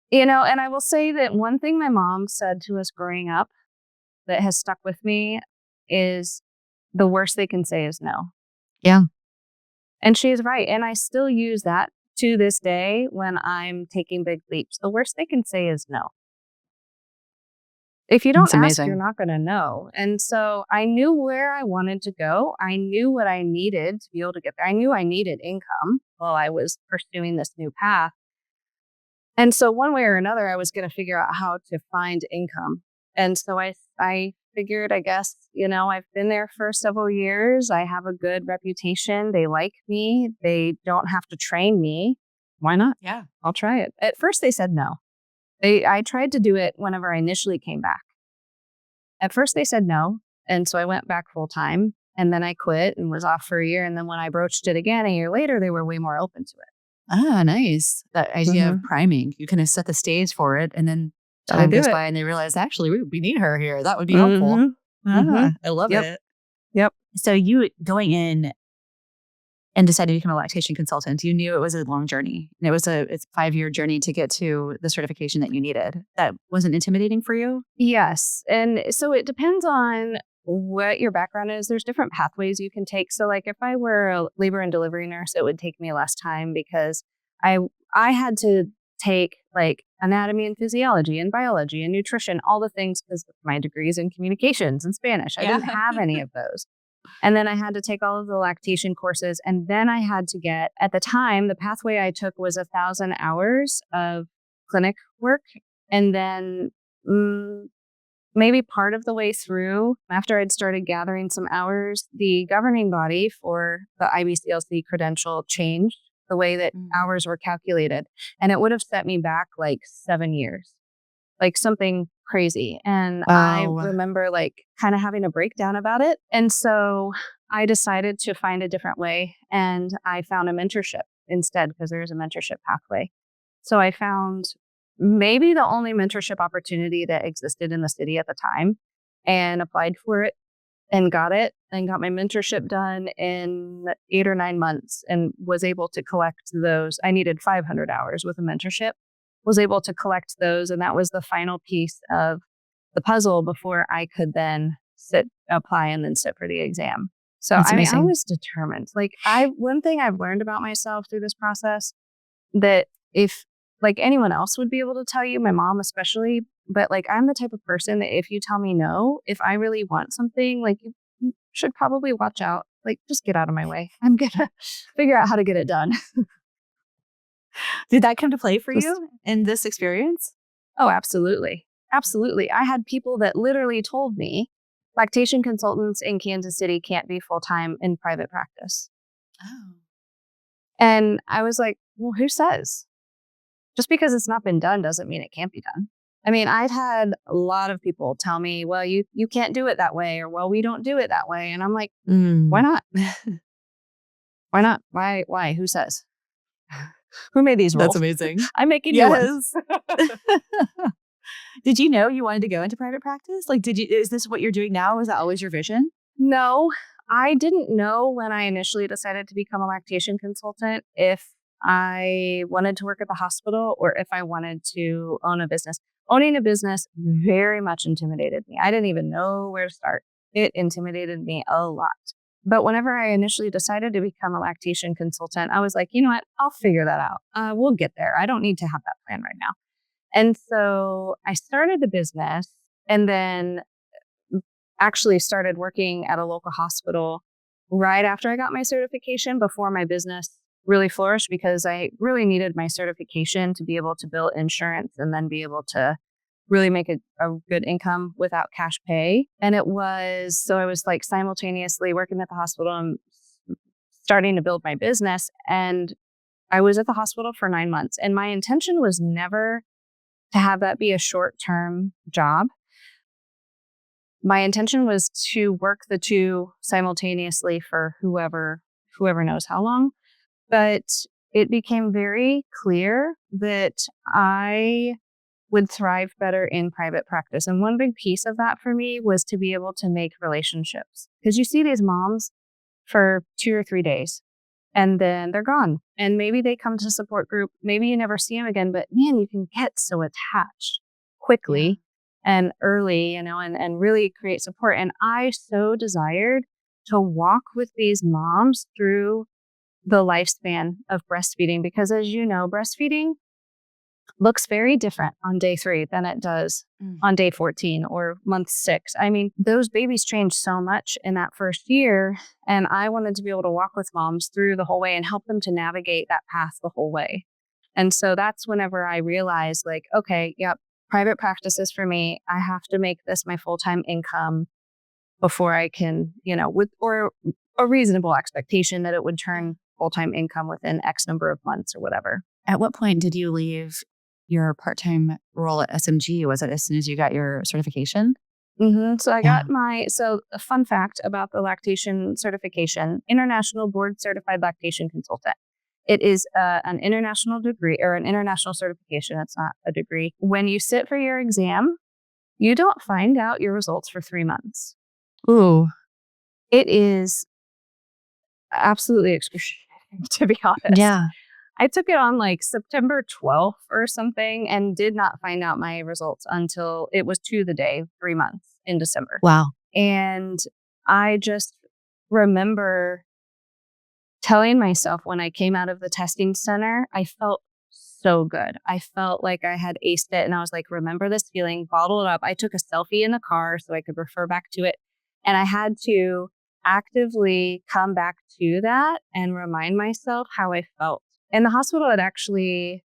You know, and I will say that one thing my mom said to us growing up that has stuck with me is the worst they can say is no. Yeah. And she is right. And I still use that to this day when I'm taking big leaps. The worst they can say is no. If you don't ask, you're not going to know. And so I knew where I wanted to go. I knew what I needed to be able to get there. I knew I needed income while I was pursuing this new path. And so one way or another, I was going to figure out how to find income. And so I figured, I guess, you know, I've been there for several years. I have a good reputation. They like me. They don't have to train me. Why not? Yeah. I'll try it. At first, they said no. I tried to do it whenever I initially came back. At first, they said no. And so I went back full time. And then I quit and was off for a year. And then when I broached it again a year later, they were way more open to it. Ah, nice. That idea of priming. You kind of set the stage for it. And then time goes by and they realize, actually, we need her here. That would be helpful. I love it. Yep. So you going in and decided to become a lactation consultant, you knew it was a long journey. And it's a 5-year journey to get to the certification that you needed. That wasn't intimidating for you? Yes. And so it depends on what your background is. There's different pathways you can take. So like if I were a labor and delivery nurse, it would take me less time because I had to take like anatomy and physiology and biology and nutrition, all the things, because my degrees in communications and Spanish. I didn't have any of those. And then I had to take all of the lactation courses. And then I had to get, at the time, the pathway I took was 1,000 hours of clinic work. And then maybe part of the way through, after I'd started gathering some hours, the governing body for the IBCLC credential changed the way that hours were calculated. And it would have set me back like 7 years. like something crazy. And I Wow. remember like kind of having a breakdown about it. And so I decided to find a different way. And I found a mentorship instead because there's a mentorship pathway. So I found maybe the only mentorship opportunity that existed in the city at the time and applied for it and got it and got my mentorship done in 8 or 9 months and was able to collect those. I needed 500 hours with a mentorship, was able to collect those. And that was the final piece of the puzzle before I could then apply and then sit for the exam. So, That's I mean, I amazing. was determined. Like one thing I've learned about myself through this process that if like anyone else would be able to tell you, my mom especially, but like I'm the type of person that if you tell me no, if I really want something, like you should probably watch out. Like just get out of my way. I'm gonna figure out how to get it done. Did that come to play for Just, you in this experience? oh, absolutely. Absolutely. I had people that literally told me lactation consultants in Kansas City can't be full-time in private practice. Oh. And I was like, well, who says? Just because it's not been done doesn't mean it can't be done. I mean, I've had a lot of people tell me, well, you can't do it that way, or well, we don't do it that way. And I'm like, why not? Why not? Why? Who says? Who made these rules? That's amazing. I'm making new ones. Yes. Did you know you wanted to go into private practice? Like, is this what you're doing now? Was that always your vision? No, I didn't know when I initially decided to become a lactation consultant if I wanted to work at the hospital or if I wanted to own a business. Owning a business very much intimidated me. I didn't even know where to start. It intimidated me a lot. But whenever I initially decided to become a lactation consultant, I was like, you know what? I'll figure that out. We'll get there. I don't need to have that plan right now. And so I started the business and then actually started working at a local hospital right after I got my certification before my business really flourished because I really needed my certification to be able to bill insurance and then be able to really make a good income without cash pay. And I was like simultaneously working at the hospital and starting to build my business. And I was at the hospital for 9 months. And my intention was never to have that be a short-term job. My intention was to work the two simultaneously for whoever knows how long. But it became very clear that I would thrive better in private practice. And one big piece of that for me was to be able to make relationships. Because you see these moms for 2 or 3 days and then they're gone. And maybe they come to support group. Maybe you never see them again, but man, you can get so attached quickly and early, and really create support. And I so desired to walk with these moms through the lifespan of breastfeeding, because as you know, breastfeeding looks very different on day 3 than it does on day 14 or month 6. I mean, those babies change so much in that first year. And I wanted to be able to walk with moms through the whole way and help them to navigate that path the whole way. And so that's whenever I realized like, okay, yep, private practice is for me. I have to make this my full-time income before I can, with or a reasonable expectation that it would turn full-time income within X number of months or whatever. At what point did you leave your part-time role at SMG? Was it as soon as you got your certification? Mm-hmm. So I got a fun fact about the lactation certification, International Board Certified Lactation Consultant. It is an international degree or an international certification. It's not a degree. When you sit for your exam, you don't find out your results for 3 months. Ooh. It is absolutely excruciating, to be honest. Yeah. I took it on like September 12th or something and did not find out my results until it was to the day, 3 months in December. Wow. And I just remember telling myself when I came out of the testing center, I felt so good. I felt like I had aced it. And I was like, remember this feeling, bottle it up. I took a selfie in the car so I could refer back to it. And I had to actively come back to that and remind myself how I felt. In the hospital, it actually,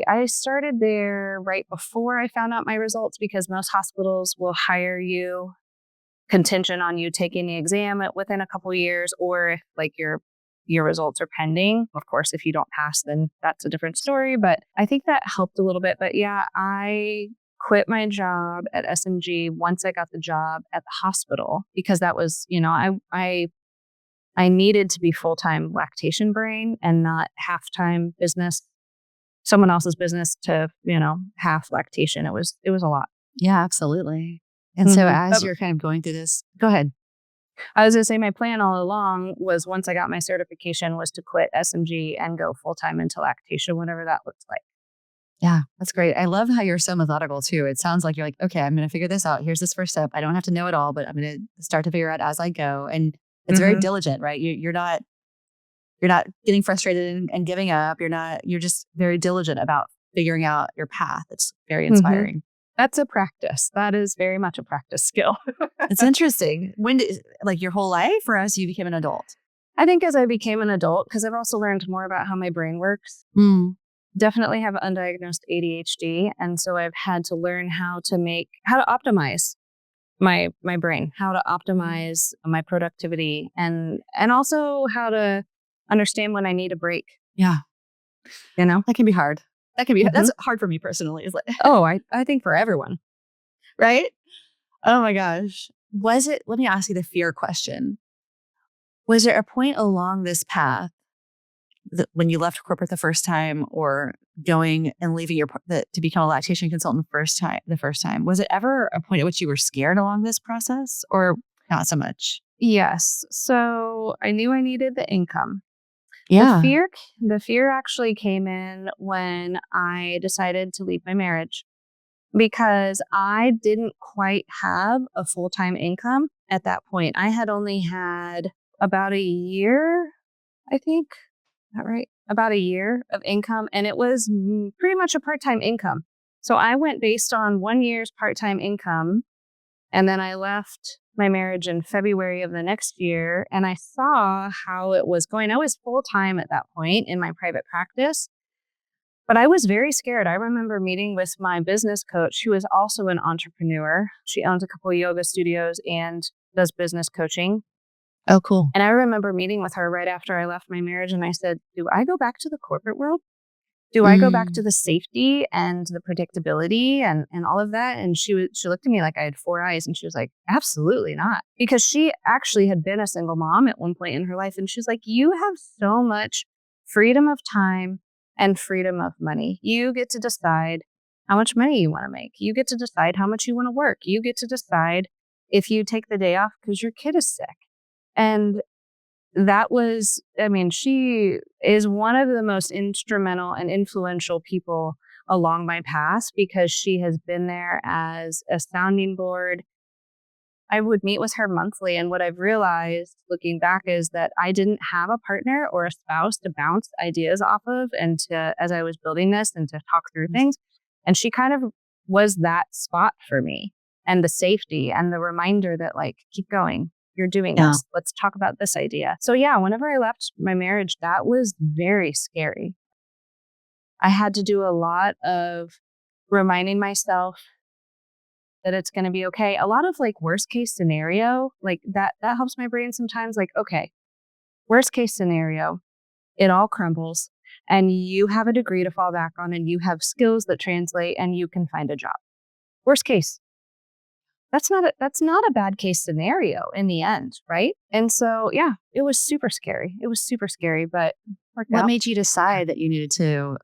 I started there right before I found out my results because most hospitals will hire you contingent on you taking the exam within a couple of years, or if like your results are pending. Of course, if you don't pass, then that's a different story. But I think that helped a little bit. But yeah, I quit my job at SMG once I got the job at the hospital, because that was, I needed to be full-time lactation brain and not half-time business, someone else's business to, half lactation. It was a lot. Yeah, absolutely. And so as you're kind of going through this, go ahead. I was going to say my plan all along was, once I got my certification, was to quit SMG and go full-time into lactation, whatever that looks like. Yeah, that's great. I love how you're so methodical too. It sounds like you're like, okay, I'm going to figure this out. Here's this first step. I don't have to know it all, but I'm going to start to figure out as I go. And it's very diligent, right? You're not getting frustrated and giving up. You're just very diligent about figuring out your path. It's very inspiring. That's a practice. That is very much a practice skill. It's interesting. When did, like, your whole life, or as you became an adult? I think as I became an adult, because I've also learned more about how my brain works. Definitely have undiagnosed ADHD. And so I've had to learn how to optimize my brain, how to optimize my productivity, and also how to understand when I need a break. Yeah. That can be hard. That's hard for me personally. Is like, I think for everyone. Right? Oh my gosh. Let me ask you the fear question. Was there a point along this path when you left corporate the first time, or going and leaving to become a lactation consultant the first time, was it ever a point at which you were scared along this process, or not so much? Yes. So I knew I needed the income. Yeah. The fear actually came in when I decided to leave my marriage, because I didn't quite have a full-time income at that point. I had only had about a year, I think. Is that right? About a year of income. And it was pretty much a part-time income. So I went based on 1 year's part-time income. And then I left my marriage in February of the next year. And I saw how it was going. I was full-time at that point in my private practice. But I was very scared. I remember meeting with my business coach, who is also an entrepreneur. She owns a couple of yoga studios and does business coaching. Oh, cool. And I remember meeting with her right after I left my marriage. And I said, do I go back to the corporate world? Do I go back to the safety and the predictability and all of that? And she looked at me like I had 4 eyes, and she was like, absolutely not. Because she actually had been a single mom at one point in her life. And she's like, you have so much freedom of time and freedom of money. You get to decide how much money you want to make. You get to decide how much you want to work. You get to decide if you take the day off because your kid is sick. And that was, she is one of the most instrumental and influential people along my path, because she has been there as a sounding board. I would meet with her monthly. And what I've realized looking back is that I didn't have a partner or a spouse to bounce ideas off of, and as I was building this and to talk through things. And she kind of was that spot for me, and the safety and the reminder that, like, keep going. You're doing this. Let's talk about this idea. So yeah, whenever I left my marriage, that was very scary. I had to do a lot of reminding myself that it's going to be okay. A lot of like worst case scenario, like that helps my brain sometimes. Like, okay, worst case scenario, it all crumbles and you have a degree to fall back on and you have skills that translate and you can find a job. Worst case. That's not a bad case scenario in the end, right? And so, yeah, it was super scary. But worked out. What made you decide that you needed to,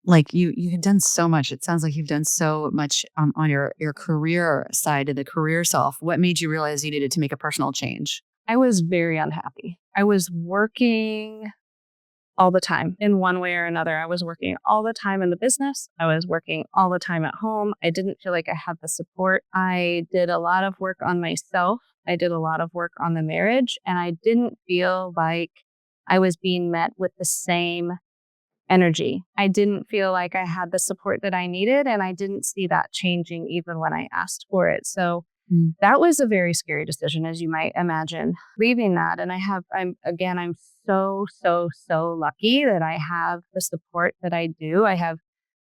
like, you had done so much. It sounds like you've done so much on your career side and the career self. What made you realize you needed to make a personal change? I was very unhappy. I was working all the time in one way or another. I was working all the time in the business. I was working all the time at home. I didn't feel like I had the support. I did a lot of work on myself. I did a lot of work on the marriage, and I didn't feel like I was being met with the same energy. I didn't feel like I had the support that I needed, and I didn't see that changing even when I asked for it. So that was a very scary decision, as you might imagine, leaving that. And I'm so lucky that I have the support that I do. I have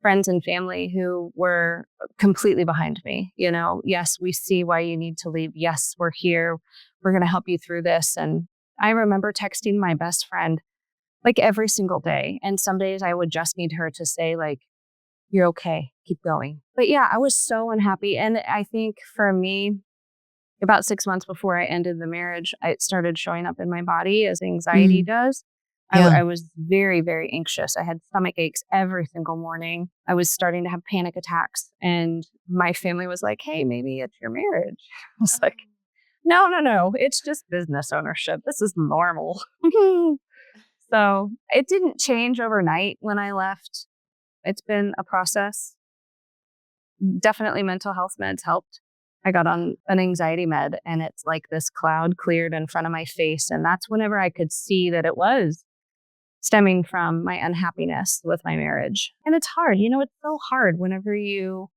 friends and family who were completely behind me. You know, yes, we see why you need to leave. Yes, we're here. We're going to help you through this. And I remember texting my best friend like every single day. And some days I would just need her to say, like, you're okay. Keep going. But yeah, I was so unhappy. And I think for me, about 6 months before I ended the marriage, it started showing up in my body as anxiety does. Yeah. I was very, very anxious. I had stomach aches every single morning. I was starting to have panic attacks. And my family was like, hey, maybe it's your marriage. I was like, no. It's just business ownership. This is normal. So it didn't change overnight when I left. It's been a process. Definitely mental health meds helped. I got on an anxiety med and it's like this cloud cleared in front of my face. And that's whenever I could see that it was stemming from my unhappiness with my marriage. And it's hard. It's so hard whenever you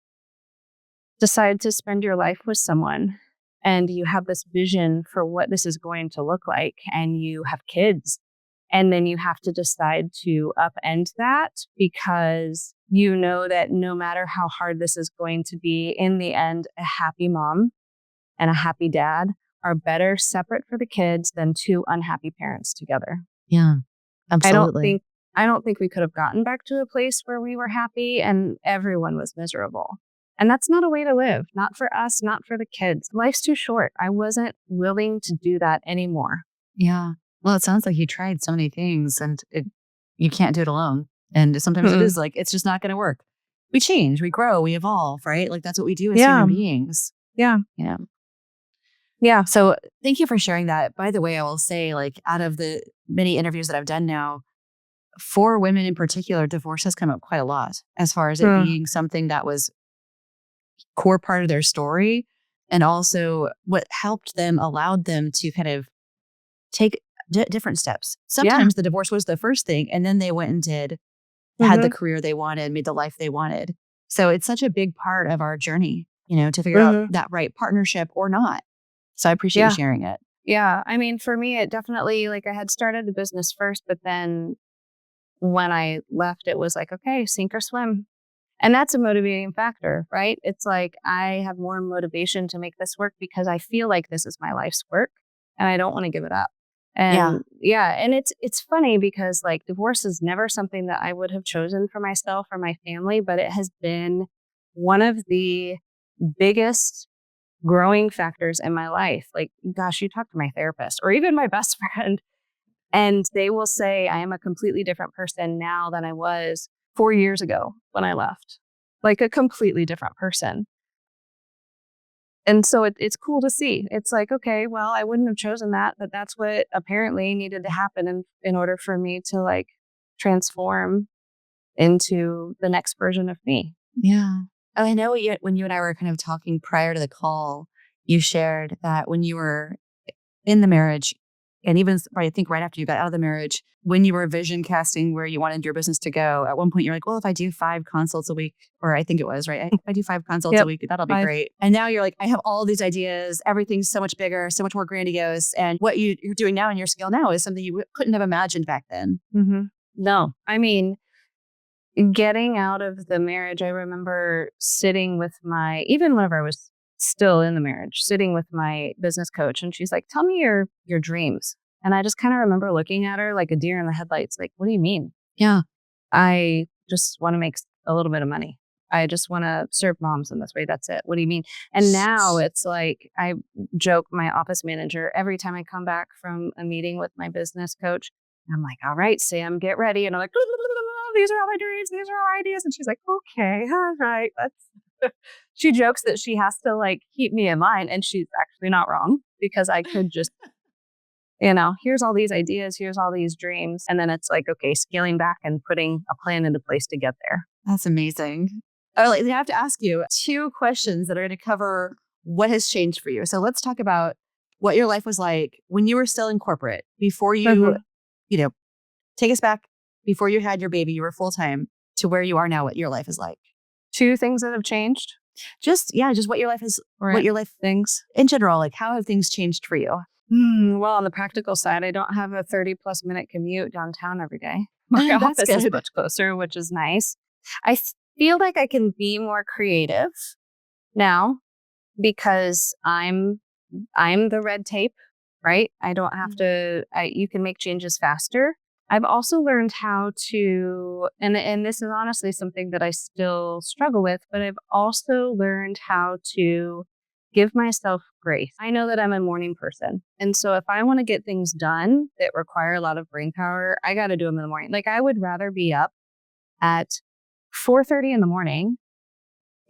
decide to spend your life with someone and you have this vision for what this is going to look like and you have kids. And then you have to decide to upend that because you know that no matter how hard this is going to be, in the end, a happy mom and a happy dad are better separate for the kids than two unhappy parents together. Yeah, absolutely. I don't think we could have gotten back to a place where we were happy and everyone was miserable. And that's not a way to live, not for us, not for the kids. Life's too short. I wasn't willing to do that anymore. Yeah. Well, it sounds like you tried so many things and you can't do it alone. And sometimes it is like, it's just not going to work. We change, we grow, we evolve, right? Like that's what we do as human beings. Yeah. Yeah. Yeah. So thank you for sharing that. By the way, I will say, like, out of the many interviews that I've done now, for women in particular, divorce has come up quite a lot as far as it being something that was core part of their story. And also what helped them, allowed them to kind of take different steps. Sometimes the divorce was the first thing, and then they went and had the career they wanted, made the life they wanted. So it's such a big part of our journey, to figure out that right partnership or not. So I appreciate you sharing it. Yeah. I mean, for me, it definitely, like, I had started the business first, but then when I left, it was like, okay, sink or swim. And that's a motivating factor, right? It's like, I have more motivation to make this work because I feel like this is my life's work and I don't want to give it up. And and it's funny because, like, divorce is never something that I would have chosen for myself or my family, but it has been one of the biggest growing factors in my life. Like, gosh, you talk to my therapist or even my best friend, and they will say I am a completely different person now than I was 4 years ago when I left, like a completely different person. And so it's cool to see. It's like, okay, well, I wouldn't have chosen that, but that's what apparently needed to happen in order for me to, like, transform into the next version of me. Yeah. Oh, I know when you and I were kind of talking prior to the call, you shared that when you were in the marriage, and even I think right after you got out of the marriage, when you were vision casting where you wanted your business to go, at one point you're like, well, if I do 5 consults a week, or I think it was, right? If I do 5 consults a week, that'll be great. And now you're like, I have all these ideas. Everything's so much bigger, so much more grandiose. And what you're doing now in your scale now is something you couldn't have imagined back then. No, I mean, getting out of the marriage, I remember sitting with even whenever I was still in the marriage, sitting with my business coach, and she's like, tell me your dreams. And I just kind of remember looking at her like a deer in the headlights, like, what do you mean? Yeah. I just want to make a little bit of money. I just want to serve moms in this way. That's it. What do you mean? And now it's like, I joke my office manager every time I come back from a meeting with my business coach. I'm like, all right, Sam, get ready. And I'm like, these are all my dreams. These are all ideas. And she's like, okay, all right. She jokes that she has to, like, keep me in line. And she's actually not wrong, because I could just, here's all these ideas, here's all these dreams. And then it's like, okay, scaling back and putting a plan into place to get there. That's amazing. I have to ask you 2 questions that are going to cover what has changed for you. So let's talk about what your life was like when you were still in corporate, before you, take us back before you had your baby, you were full-time, to where you are now, what your life is like. 2 things that have changed? Just what your life is, what your life things in general, like how have things changed for you? Well, on the practical side, I don't have a 30+ minute commute downtown every day. My office is much closer, which is nice. I feel like I can be more creative now because I'm the red tape, right? I don't have to, you can make changes faster. I've also learned how to, and this is honestly something that I still struggle with, but I've also learned how to give myself grace. I know that I'm a morning person. And so if I want to get things done that require a lot of brain power, I got to do them in the morning. Like I would rather be up at 4:30 in the morning,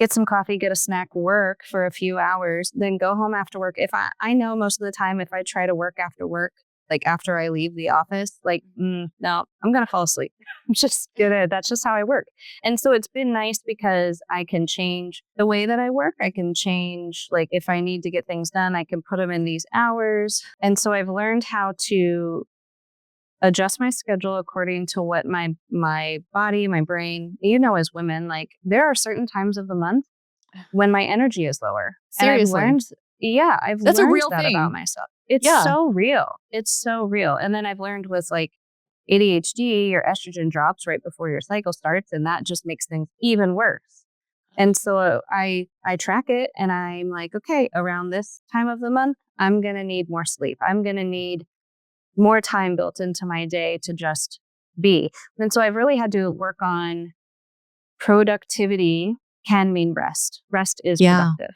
get some coffee, get a snack, work for a few hours, then go home after work. If I know most of the time, if I try to work after work, like after I leave the office, like, no, I'm going to fall asleep. I'm just gonna, that's just how I work. And so it's been nice because I can change the way that I work. I can change, like, if I need to get things done, I can put them in these hours. And so I've learned how to adjust my schedule according to what my body, my brain, as women, like there are certain times of the month when my energy is lower. Seriously. And I've That's a learned real that thing about myself. It's Yeah. so real. It's so real. And then I've learned with like ADHD, your estrogen drops right before your cycle starts, and that just makes things even worse. And so I track it and I'm like, okay, around this time of the month, I'm going to need more sleep. I'm going to need more time built into my day to just be. And so I've really had to work on productivity can mean rest. Rest is productive.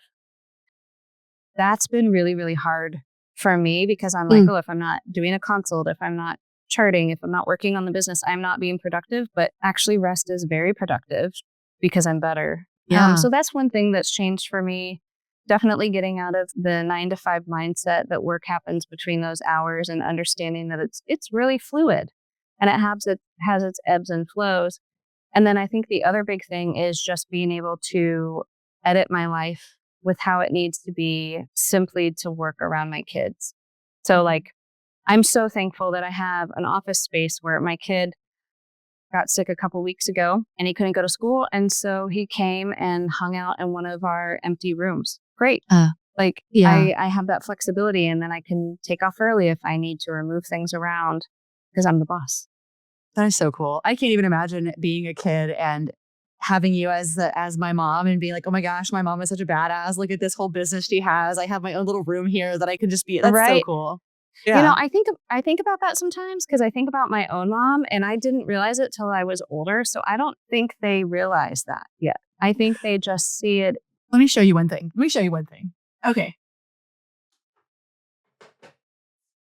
That's been really, really hard for me because I'm like, if I'm not doing a consult, if I'm not charting, if I'm not working on the business, I'm not being productive. But actually rest is very productive because I'm better. So that's one thing that's changed for me. Definitely getting out of the 9-to-5 mindset that work happens between those hours and understanding that it's really fluid and it has its ebbs and flows. And then I think the other big thing is just being able to edit my life with how it needs to be simply to work around my kids. So like, I'm so thankful that I have an office space where my kid got sick a couple weeks ago and he couldn't go to school. And so he came and hung out in one of our empty rooms. Great. I have that flexibility and then I can take off early if I need to or move things around because I'm the boss. That is so cool. I can't even imagine being a kid and having you as my mom and being like, oh my gosh, my mom is such a badass. Look at this whole business she has. I have my own little room here that I can just be. That's so cool. Yeah. I think about that sometimes because I think about my own mom and I didn't realize it till I was older. So I don't think they realize that yet. I think they just see it. Let me show you one thing. Okay.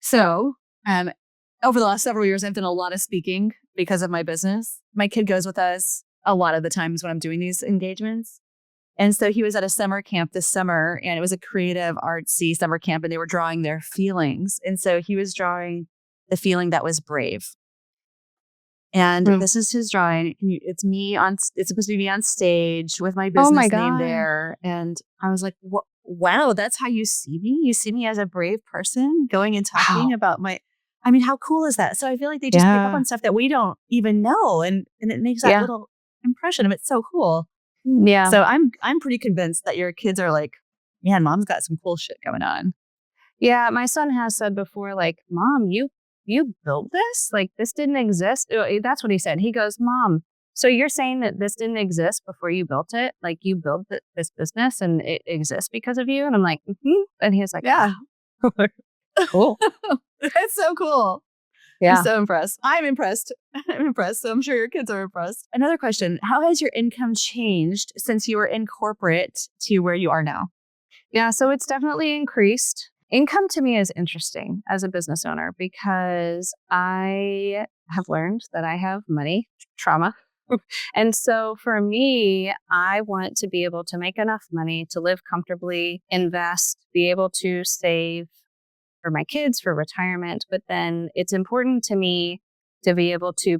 So, over the last several years, I've done a lot of speaking because of my business. My kid goes with us a lot of the times when I'm doing these engagements. And so he was at a summer camp this summer and it was a creative artsy summer camp and they were drawing their feelings. And so he was drawing the feeling that was brave. And this is his drawing. It's me it's supposed to be me on stage with my business name there. And I was like, wow, that's how you see me? You see me as a brave person going and talking about how cool is that? So I feel like they just pick up on stuff that we don't even know. And it makes that little impression of it so cool. Yeah. So I'm pretty convinced that your kids are like, man, mom's got some cool shit going on. Yeah. My son has said before, like, Mom, you built this? Like, this didn't exist. That's what he said. He goes, Mom, so you're saying that this didn't exist before you built it? Like, you built this business and it exists because of you? And I'm like, And he's like, yeah. Cool. That's so cool. Yeah. I'm so impressed. I'm impressed. So I'm sure your kids are impressed. Another question. How has your income changed since you were in corporate to where you are now? Yeah, so it's definitely increased. Income to me is interesting as a business owner because I have learned that I have money trauma. And so for me, I want to be able to make enough money to live comfortably, invest, be able to save for my kids, for retirement. But then it's important to me to be able to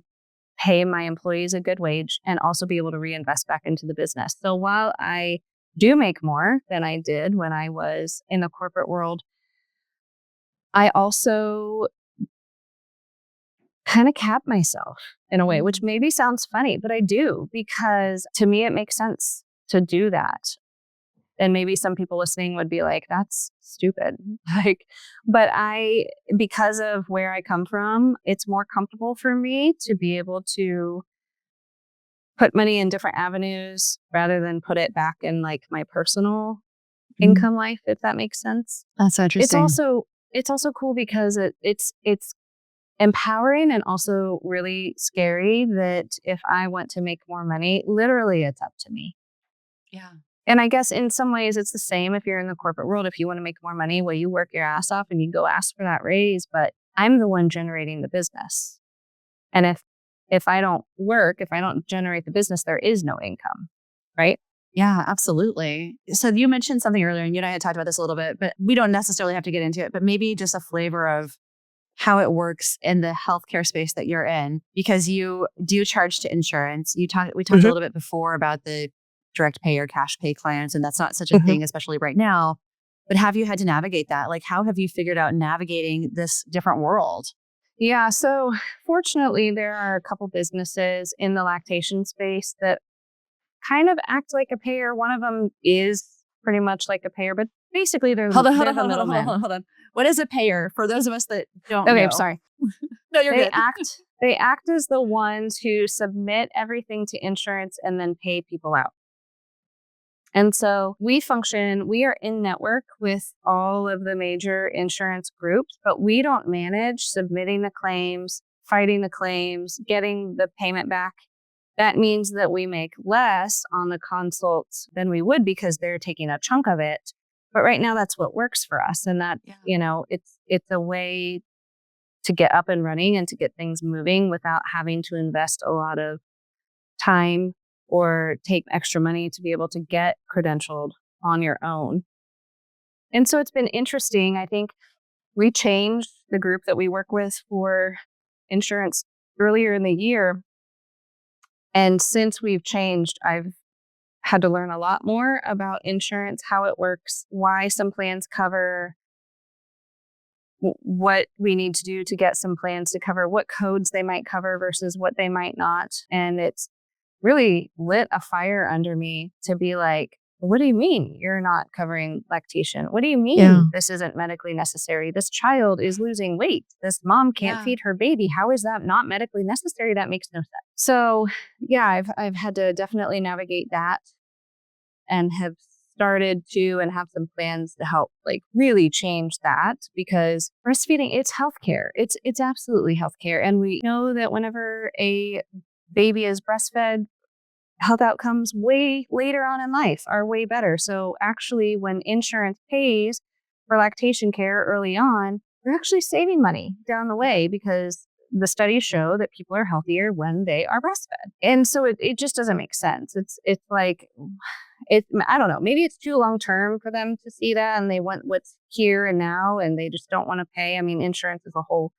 pay my employees a good wage and also be able to reinvest back into the business. So while I do make more than I did when I was in the corporate world, I also kind of cap myself in a way, which maybe sounds funny, but I do because to me, it makes sense to do that. And maybe some people listening would be like, that's stupid. But because of where I come from, it's more comfortable for me to be able to put money in different avenues rather than put it back in like my personal income life, if that makes sense. That's interesting. It's also cool because it's empowering and also really scary that if I want to make more money, literally it's up to me. Yeah. And I guess in some ways it's the same if you're in the corporate world. If you want to make more money, well, you work your ass off and you go ask for that raise, but I'm the one generating the business. And if I don't work, if I don't generate the business, there is no income, right? Yeah, absolutely. So you mentioned something earlier, and you and I had talked about this a little bit, but we don't necessarily have to get into it, but maybe just a flavor of how it works in the healthcare space that you're in, because you do charge to insurance. We talked a little bit before about the direct pay or cash pay clients, and that's not such a thing, especially right now. But have you had to navigate that? Like, how have you figured out navigating this different world? Yeah. So fortunately, there are a couple businesses in the lactation space that kind of act like a payer. One of them is pretty much like a payer, but basically they're Hold the middleman. on. What is a payer for those of us that don't Okay, know? I'm sorry. No, you're They good. they act as the ones who submit everything to insurance and then pay people out. And so we are in network with all of the major insurance groups, but we don't manage submitting the claims, fighting the claims, getting the payment back. That means that we make less on the consults than we would because they're taking a chunk of it. But right now that's what works for us. And that, it's a way to get up and running and to get things moving without having to invest a lot of time or take extra money to be able to get credentialed on your own. And so it's been interesting. I think we changed the group that we work with for insurance earlier in the year. And since we've changed, I've had to learn a lot more about insurance, how it works, why some plans cover, what we need to do to get some plans to cover, what codes they might cover versus what they might not. And it's really lit a fire under me to be like, what do you mean you're not covering lactation? What do you mean this isn't medically necessary? This child is losing weight. This mom can't feed her baby. How is that not medically necessary? That makes no sense. So yeah, I've had to definitely navigate that and have started to and have some plans to help like really change that, because breastfeeding, it's healthcare. It's absolutely healthcare. And we know that whenever a baby is breastfed, health outcomes way later on in life are way better. So actually, when insurance pays for lactation care early on, we're actually saving money down the way because the studies show that people are healthier when they are breastfed. And so it just doesn't make sense. It's like, I don't know, maybe it's too long term for them to see that and they want what's here and now and they just don't want to pay. I mean, insurance is a whole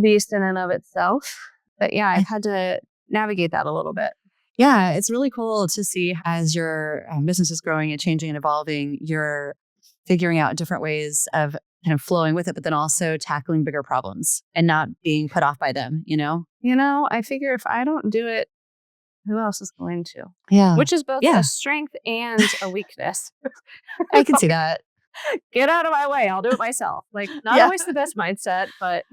beast in and of itself. But yeah, I've had to navigate that a little bit. Yeah, it's really cool to see as your business is growing and changing and evolving, you're figuring out different ways of kind of flowing with it, but then also tackling bigger problems and not being put off by them, I figure if I don't do it, who else is going to? Yeah. Which is both a strength and a weakness. I can see that. Get out of my way. I'll do it myself. Like, not always the best mindset, but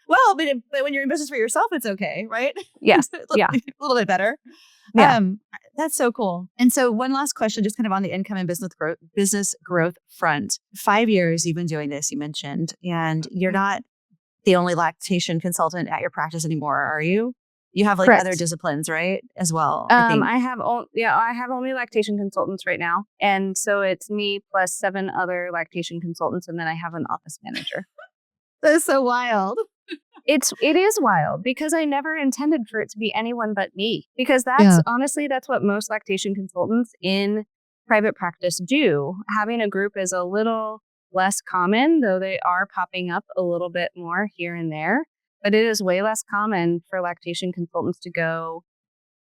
but when you're in business for yourself, it's okay, right? Yes. Yeah. A little bit better. Yeah. That's so cool. And so one last question, just kind of on the income and business growth front. 5 years you've been doing this, you mentioned, and you're not the only lactation consultant at your practice anymore, are you? You have like Correct. other disciplines, right? As well. I have only lactation consultants right now. And so it's me plus 7 other lactation consultants. And then I have an office manager. That's so wild. It is wild because I never intended for it to be anyone but me, because that's what most lactation consultants in private practice do. Having a group is a little less common, though they are popping up a little bit more here and there. But it is way less common for lactation consultants to go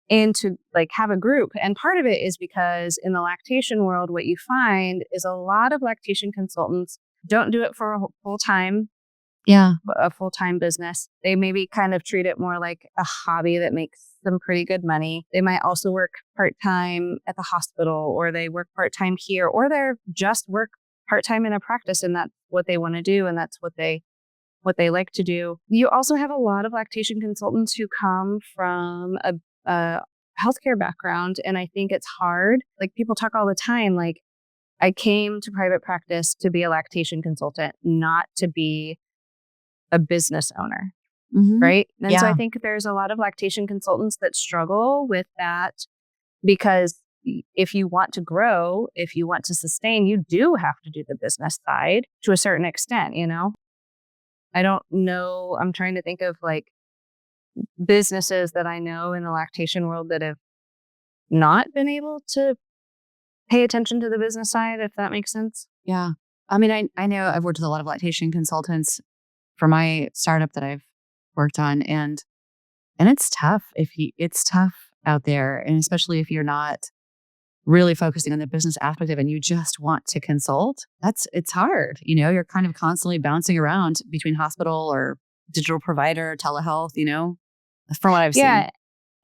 into like have a group. And part of it is because in the lactation world, what you find is a lot of lactation consultants don't do it for a full-time business. They maybe kind of treat it more like a hobby that makes them pretty good money. They might also work part-time at the hospital, or they work part-time here, or they're just work part-time in a practice and that's what they want to do. And that's what they like to do. You also have a lot of lactation consultants who come from a healthcare background. And I think it's hard. Like people talk all the time, like I came to private practice to be a lactation consultant, not to be a business owner, Mhm. right? And so I Yeah. think there's a lot of lactation consultants that struggle with that because if you want to grow, if you want to sustain, you do have to do the business side to a certain extent, you know? I don't know. I'm trying to think of like businesses that I know in the lactation world that have not been able to pay attention to the business side, if that makes sense. Yeah. I mean, I know I've worked with a lot of lactation consultants for my startup that I've worked on, and it's tough it's tough out there, and especially if you're not really focusing on the business aspect of it and you just want to consult. It's hard. You're kind of constantly bouncing around between hospital or digital provider, telehealth, from what I've seen. Yeah.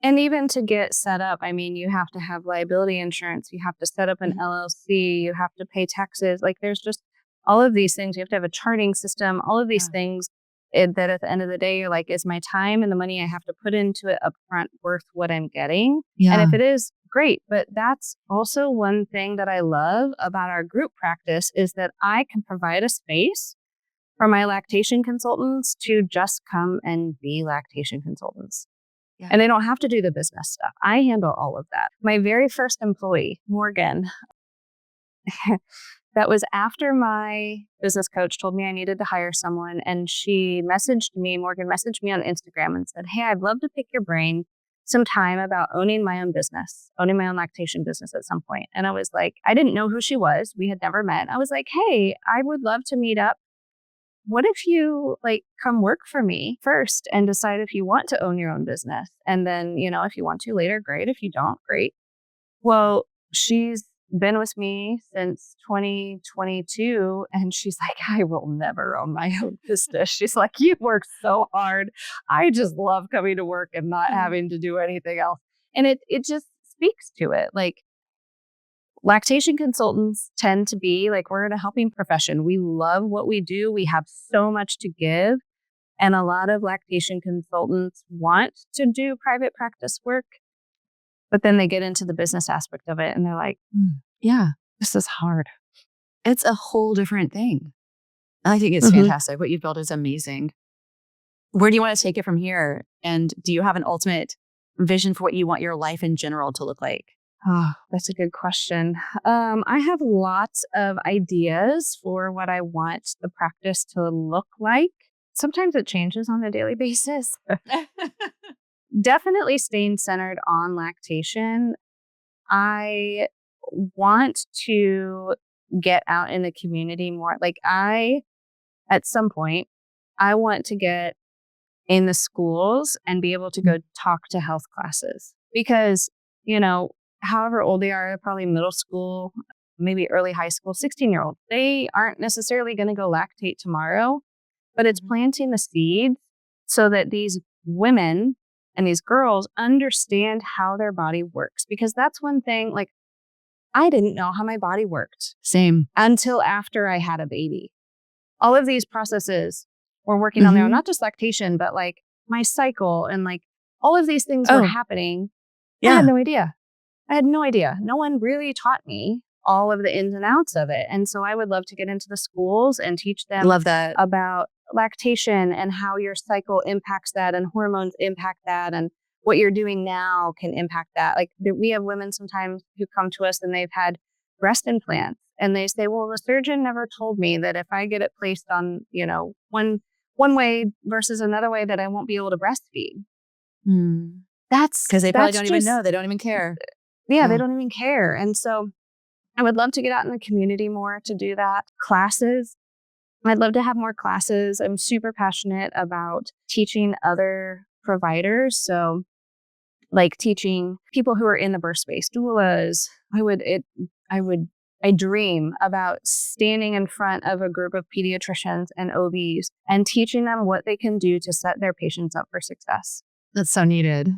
And even to get set up, I mean, you have to have liability insurance. You have to set up an Mhm. LLC. You have to pay taxes. Like there's just all of these things. You have to have a charting system, all of these Yeah. things that at the end of the day, you're like, is my time and the money I have to put into it upfront worth what I'm getting? And Yeah. if it is, great. But that's also one thing that I love about our group practice is that I can provide a space for my lactation consultants to just come and be lactation consultants. Yeah. And they don't have to do the business stuff. I handle all of that. My very first employee, Morgan, that was after my business coach told me I needed to hire someone. And Morgan messaged me on Instagram and said, hey, I'd love to pick your brain some time about owning my own lactation business at some point. And I was like, I didn't know who she was. We had never met. I was like, hey, I would love to meet up. What if you come work for me first and decide if you want to own your own business? And then, if you want to later, great. If you don't, great. Well, she's been with me since 2022 and she's like, I will never own my own business. She's like, you work so hard. I just love coming to work and not having to do anything else. And it just speaks to it. Like, lactation consultants tend to be we're in a helping profession. We love what we do. We have so much to give. And a lot of lactation consultants want to do private practice work, but then they get into the business aspect of it and they're like, Yeah. this is hard. It's a whole different thing. I think it's Mhm. fantastic. What you've built is amazing. Where do you want to take it from here? And do you have an ultimate vision for what you want your life in general to look like? Oh, that's a good question. I have lots of ideas for what I want the practice to look like. Sometimes it changes on a daily basis. Definitely staying centered on lactation. I want to get out in the community more. At some point, I want to get in the schools and be able to go talk to health classes because, however old they are, probably middle school, maybe early high school, 16-year-old, they aren't necessarily going to go lactate tomorrow, but it's planting the seeds so that these women and these girls understand how their body works. Because that's one thing, I didn't know how my body worked Same. until after I had a baby. All of these processes were working on their own, not just lactation, but my cycle and all of these things were happening. Yeah. I had no idea. No one really taught me all of the ins and outs of it. And so I would love to get into the schools and teach them Love that. about lactation and how your cycle impacts that and hormones impact that and what you're doing now can impact that. We have women sometimes who come to us and they've had breast implants and they say, well, the surgeon never told me that if I get it placed on, one way versus another way that I won't be able to breastfeed. That's because they probably that's don't even just- know. They don't even care. Yeah, they don't even care. And so I would love to get out in the community more to do that. Classes. I'd love to have more classes. I'm super passionate about teaching other providers. So teaching people who are in the birth space, doulas. I dream about standing in front of a group of pediatricians and OBs and teaching them what they can do to set their patients up for success. That's so needed.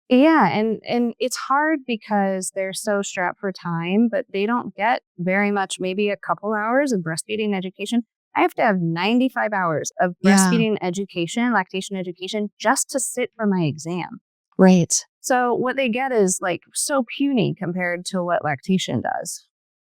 Yeah, and it's hard because they're so strapped for time, but they don't get very much, maybe a couple hours of breastfeeding education. I have to have 95 hours of breastfeeding education, lactation education, just to sit for my exam. Right. So what they get is so puny compared to what lactation does.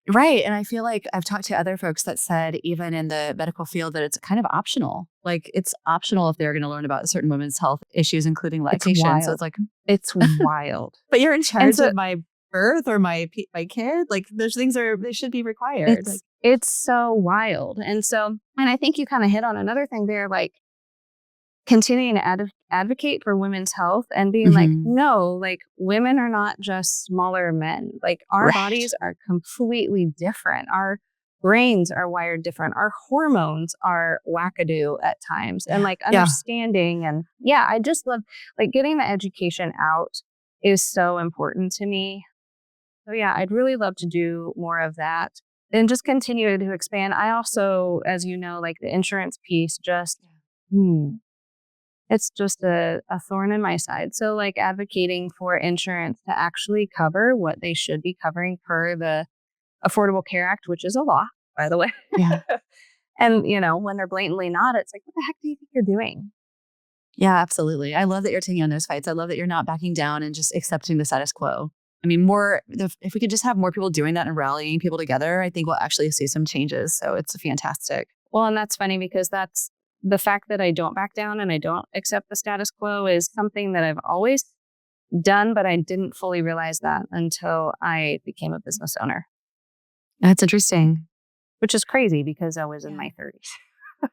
Right. And I feel like I've talked to other folks that said, even in the medical field, that it's kind of optional. Like it's optional if they're going to learn about certain women's health issues, including It's lactation. So wild. it's like, It's wild. but you're in And charge so of my birth or my kid. Like those things they should be required. Like, it's so wild. And I think you kind of hit on another thing there, like continuing to advocate for women's health and being like, Mhm. no, like women are not just smaller men. Like our Right. bodies are completely different. Our brains are wired different. Our hormones are wackadoo at times. And like Yeah. understanding I just love like getting the education out is so important to me. So yeah, I'd really love to do more of that and just continue to expand. I also, as you know, like the insurance piece just it's just a thorn in my side. So like advocating for insurance to actually cover what they should be covering per the Affordable Care Act, which is a law, by the way. Yeah. And, when they're blatantly not, it's like, what the heck do you think you're doing? Yeah, absolutely. I love that you're taking on those fights. I love that you're not backing down and just accepting the status quo. I mean, if we could just have more people doing that and rallying people together, I think we'll actually see some changes. So it's fantastic. Well, and that's funny because that's the fact that I don't back down and I don't accept the status quo is something that I've always done, but I didn't fully realize that until I became a business owner. That's interesting. Which is crazy because I was in my 30s.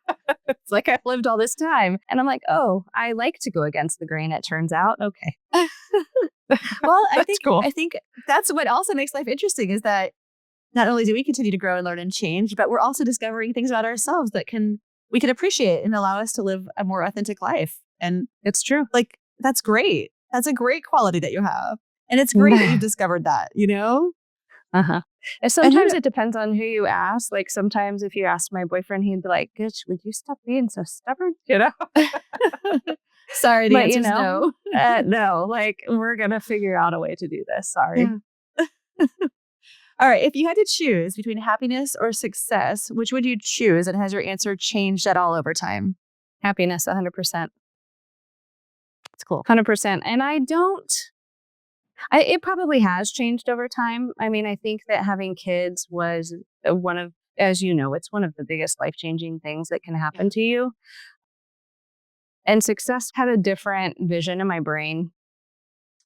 It's like I've lived all this time. And I'm like, oh, I like to go against the grain, it turns out. Okay. Well, Cool. I think that's what also makes life interesting is that not only do we continue to grow and learn and change, but we're also discovering things about ourselves that we can appreciate and allow us to live a more authentic life. And It's true. like, that's great. That's a great quality that you have. And it's great that you've discovered that, Uh-huh. And sometimes it depends on who you ask. Like sometimes if you ask my boyfriend, he'd be like, "Gosh, would you stop being so stubborn?" Sorry, the answer is no. No, like we're going to figure out a way to do this. Sorry. Yeah. All right. If you had to choose between happiness or success, which would you choose? And has your answer changed at all over time? Happiness, 100%. It's cool. 100%. And it probably has changed over time. I mean, I think that having kids was as you know, it's one of the biggest life-changing things that can happen to you. And success had a different vision in my brain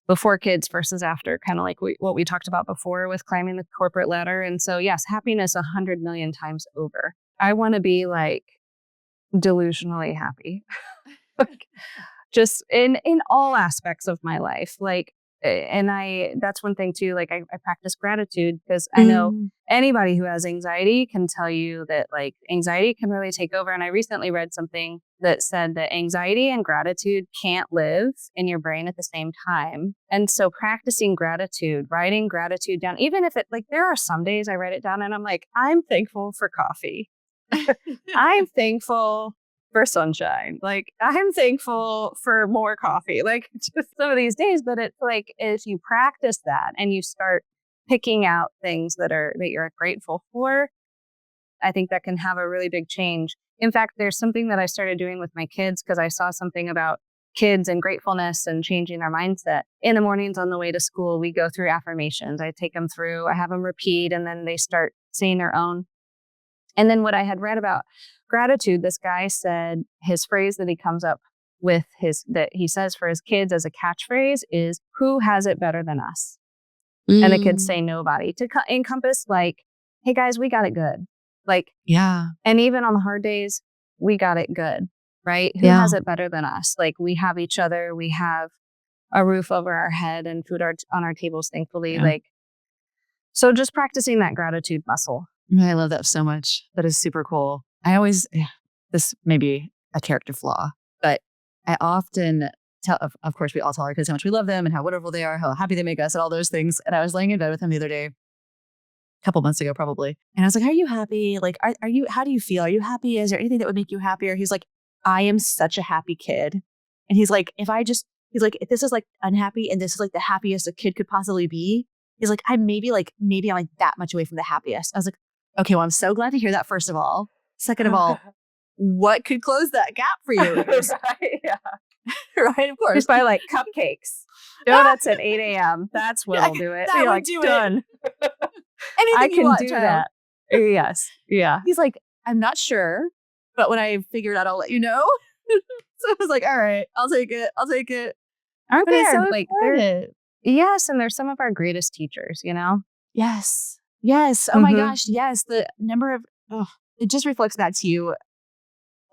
before kids versus after, kind of like what we talked about before with climbing the corporate ladder. And so, yes, happiness 100 million times over. I want to be like delusionally happy. Just in all aspects of my life. Like, and that's one thing too, like I practice gratitude because I know anybody who has anxiety can tell you that like anxiety can really take over. And I recently read something that said that anxiety and gratitude can't live in your brain at the same time. And so practicing gratitude, writing gratitude down, even if it like, there are some days I write it down and I'm like, I'm thankful for coffee. I'm thankful for sunshine. Like I'm thankful for more coffee, like just some of these days. But it's like, if you practice that and you start picking out things that you're grateful for, I think that can have a really big change. In fact, there's something that I started doing with my kids because I saw something about kids and gratefulness and changing their mindset. In the mornings on the way to school, we go through affirmations. I take them through, I have them repeat, and then they start saying their own. And then what I had read about gratitude, this guy said his phrase that he comes up with that he says for his kids as a catchphrase is, "Who has it better than us?" And the kids say nobody, to encompass like, hey guys, we got it good. Like, yeah. And even on the hard days, we got it good, right? Who has it better than us? Like we have each other, we have a roof over our head and food on our tables, thankfully. Yeah. Like, so just practicing that gratitude muscle. I love that so much. That is super cool. This may be a character flaw, but I often tell, of course, we all tell our kids how much we love them and how wonderful they are, how happy they make us and all those things. And I was laying in bed with him the other day, a couple months ago, probably. And I was like, are you happy? Like, how do you feel? Are you happy? Is there anything that would make you happier? He's like, I am such a happy kid. And he's like, if this is like unhappy and this is like the happiest a kid could possibly be, he's like, maybe I'm like that much away from the happiest. I was like, okay, well, I'm so glad to hear that, first of all. Second of all, what could close that gap for you? Right, yeah. Right, of course. Just buy like cupcakes. Donuts at 8 a.m. That's what'll do it. That You're would like, do done. it. Anything you can want, do child. that. Yes. Yeah. He's like, I'm not sure, but when I figure it out, I'll let you know. So I was like, all right, I'll take it. I'll take it. Aren't But they it's so like they're important. yes, and they're some of our greatest teachers, you know? Yes. Yes. Oh my gosh. Yes. The number of, it just reflects back to you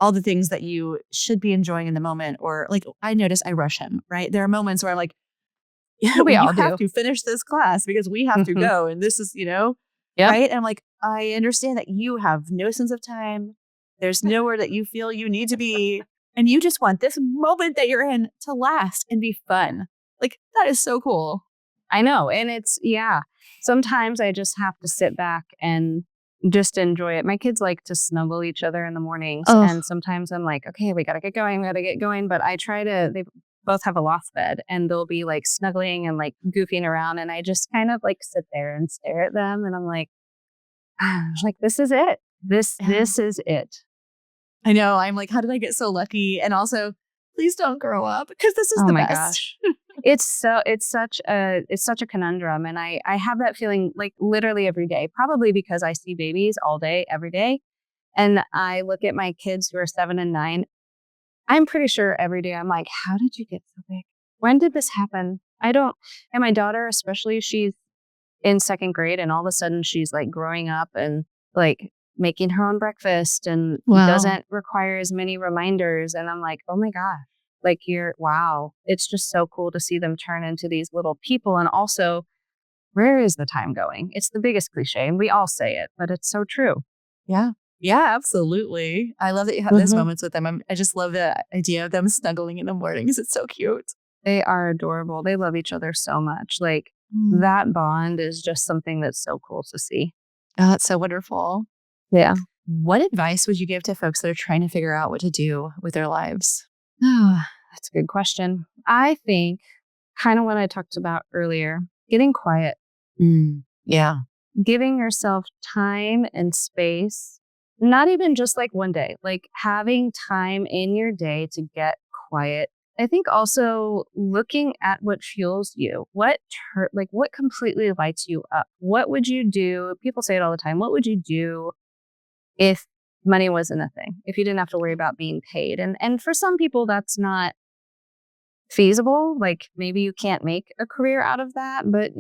all the things that you should be enjoying in the moment. Or like, I notice I rush him, right? There are moments where I'm like, yeah, We you all have do. to finish this class because we have to go. And this is, Yep. right? And I'm like, I understand that you have no sense of time. There's nowhere that you feel you need to be. And you just want this moment that you're in to last and be fun. Like, that is so cool. I know. And it's, yeah. Sometimes I just have to sit back and just enjoy it. My kids like to snuggle each other in the mornings. Oh, And sometimes I'm like, okay, we got to get going. We got to get going. But I try to, they both have a loft bed and they'll be like snuggling and like goofing around. And I just kind of like sit there and stare at them. And I'm like, this is it. This is it. I know. I'm like, how did I get so lucky? And also, please don't grow up because this is Oh the my best. gosh. It's such a conundrum. And I have that feeling like literally every day, probably because I see babies all day, every day. And I look at my kids who are 7 and 9. I'm pretty sure every day I'm like, how did you get so big? When did this happen? I don't. And my daughter, especially, she's in second grade and all of a sudden she's like growing up and like making her own breakfast and Wow. doesn't require as many reminders. And I'm like, oh my gosh, like wow. It's just so cool to see them turn into these little people. And also, where is the time going? It's the biggest cliche and we all say it, but it's so true. Yeah. Yeah, absolutely. I love that you have those moments with them. I just love the idea of them snuggling in the mornings. It's so cute. They are adorable. They love each other so much. Like that bond is just something that's so cool to see. Oh, that's so wonderful. Yeah. What advice would you give to folks that are trying to figure out what to do with their lives? Oh, that's a good question. I think kind of what I talked about earlier, getting quiet, Yeah. giving yourself time and space, not even just like one day, like having time in your day to get quiet. I think also looking at what fuels you, what completely lights you up. What would you do? People say it all the time. What would you do if money wasn't a thing? If you didn't have to worry about being paid? And for some people, that's not feasible. Like maybe you can't make a career out of that, but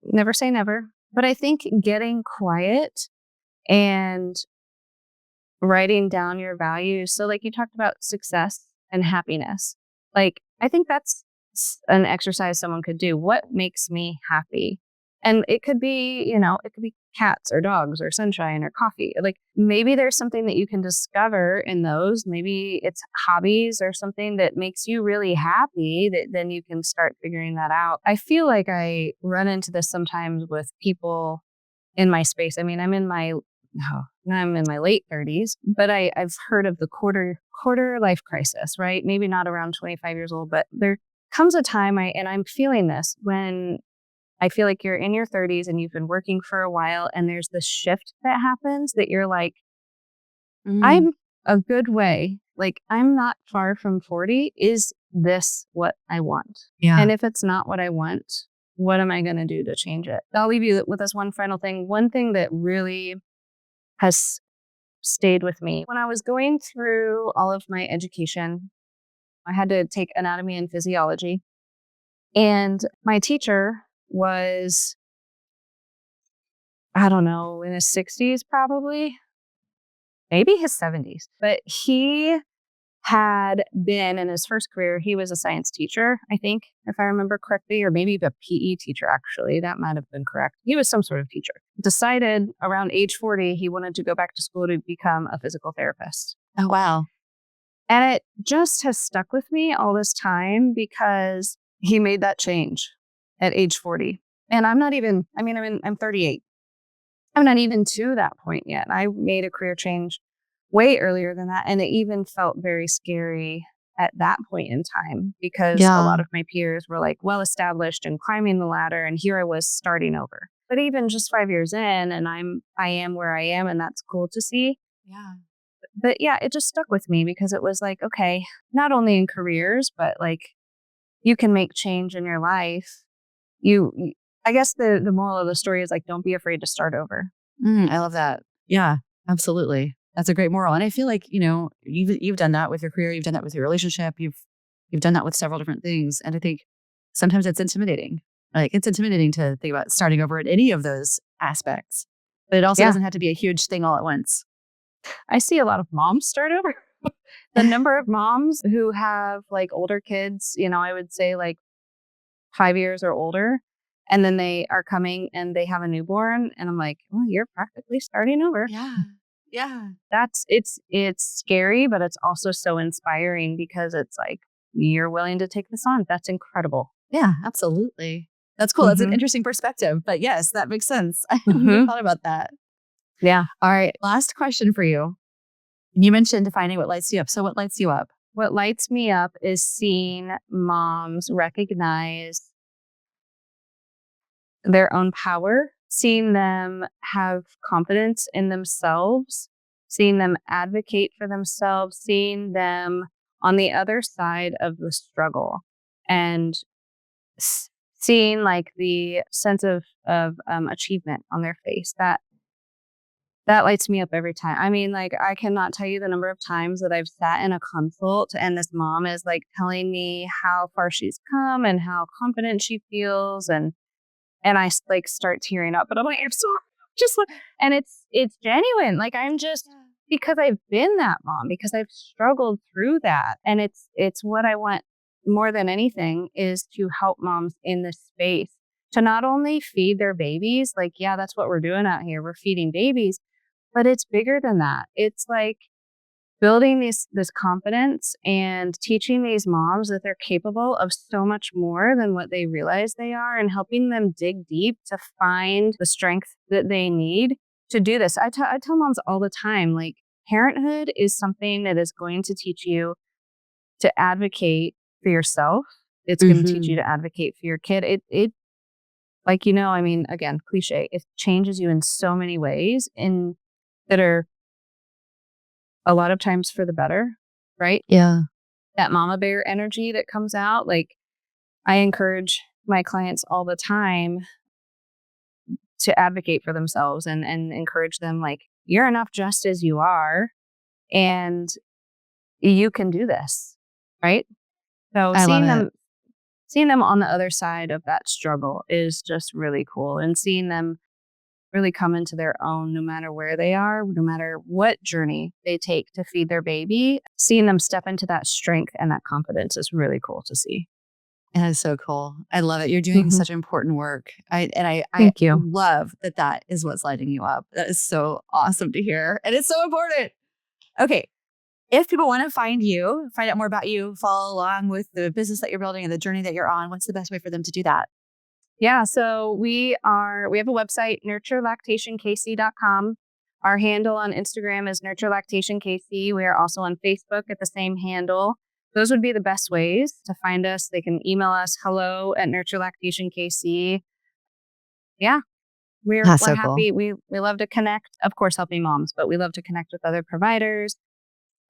never say never. But I think getting quiet and writing down your values. So like you talked about success and happiness. Like I think that's an exercise someone could do. What makes me happy? And it could be, it could be cats or dogs or sunshine or coffee. Like maybe there's something that you can discover in those. Maybe it's hobbies or something that makes you really happy that then you can start figuring that out. I feel like I run into this sometimes with people in my space. I mean, I'm in my late 30s, but I've heard of the quarter life crisis, right? Maybe not around 25 years old, but there comes a time I'm feeling this when I feel like you're in your 30s and you've been working for a while and there's this shift that happens that you're like, I'm a good way. Like I'm not far from 40. Is this what I want? Yeah. And if it's not what I want, what am I going to do to change it? I'll leave you with this one final thing. One thing that really has stayed with me. When I was going through all of my education, I had to take anatomy and physiology. And my teacher was, I don't know, in his 60s, probably, maybe his 70s. But he had been in his first career, he was a science teacher, I think, if I remember correctly, or maybe a PE teacher, actually. That might have been correct. He was some sort of teacher. Decided around age 40, he wanted to go back to school to become a physical therapist. Oh, wow. And it just has stuck with me all this time because he made that change at age 40. And I'm 38. I'm not even to that point yet. I made a career change way earlier than that. And it even felt very scary at that point in time because a lot of my peers were like well established and climbing the ladder. And here I was starting over. But even just 5 years in and I am where I am and that's cool to see. Yeah. But yeah, it just stuck with me because it was like, okay, not only in careers, but like you can make change in your life. I guess the moral of the story is like, don't be afraid to start over. I love that. Yeah, absolutely. That's a great moral. And I feel like, you've done that with your career. You've done that with your relationship. You've done that with several different things. And I think sometimes it's intimidating. Like it's intimidating to think about starting over at any of those aspects, but it also Yeah. doesn't have to be a huge thing all at once. I see a lot of moms start over. The number of moms who have like older kids, I would say like 5 years or older, and then they are coming and they have a newborn, and I'm like, well, you're practically starting over. Yeah. Yeah. It's scary, but it's also so inspiring because it's like you're willing to take this on. That's incredible. Yeah, absolutely. That's cool. That's an Mhm. interesting perspective. But yes, that makes sense. I Mhm. never thought about that. Yeah. All right. Last question for you. You mentioned defining what lights you up. So what lights you up? What lights me up is seeing moms recognize their own power, seeing them have confidence in themselves, seeing them advocate for themselves, seeing them on the other side of the struggle, and seeing like the sense of achievement on their face. That lights me up every time. I mean, like, I cannot tell you the number of times that I've sat in a consult and this mom is like telling me how far she's come and how confident she feels, and I like start tearing up, but I'm like, I'm sorry, just like, and it's genuine. Like I'm just, because I've been that mom, because I've struggled through that, and it's what I want more than anything is to help moms in this space to not only feed their babies, like yeah, that's what we're doing out here, we're feeding babies, but it's bigger than that. It's like building this confidence and teaching these moms that they're capable of so much more than what they realize they are, and helping them dig deep to find the strength that they need to do this. I tell moms all the time, like, parenthood is something that is going to teach you to advocate for yourself. It's going to teach you to advocate for your kid. It like, I mean, again, cliche, it changes you in so many ways in that are a lot of times for the better, right? Yeah. That mama bear energy that comes out. Like, I encourage my clients all the time to advocate for themselves and encourage them, like, you're enough just as you are, and you can do this, right? So I love it. seeing them on the other side of that struggle is just really cool, and seeing them really come into their own no matter where they are, no matter what journey they take to feed their baby, seeing them step into that strength and that confidence is really cool to see. That is so cool. I love it. You're doing Mhm. such important work. I Thank you. love that is what's lighting you up. That is so awesome to hear. And it's so important. Okay. If people want to find you, find out more about you, follow along with the business that you're building and the journey that you're on, what's the best way for them to do that? Yeah, so we have a website, nurturelactationkc.com. Our handle on Instagram is nurturelactationkc. We are also on Facebook at the same handle. Those would be the best ways to find us. They can email us hello@nurturelactationkc. Yeah, That's we're so cool. happy. We love to connect, of course, helping moms, but we love to connect with other providers,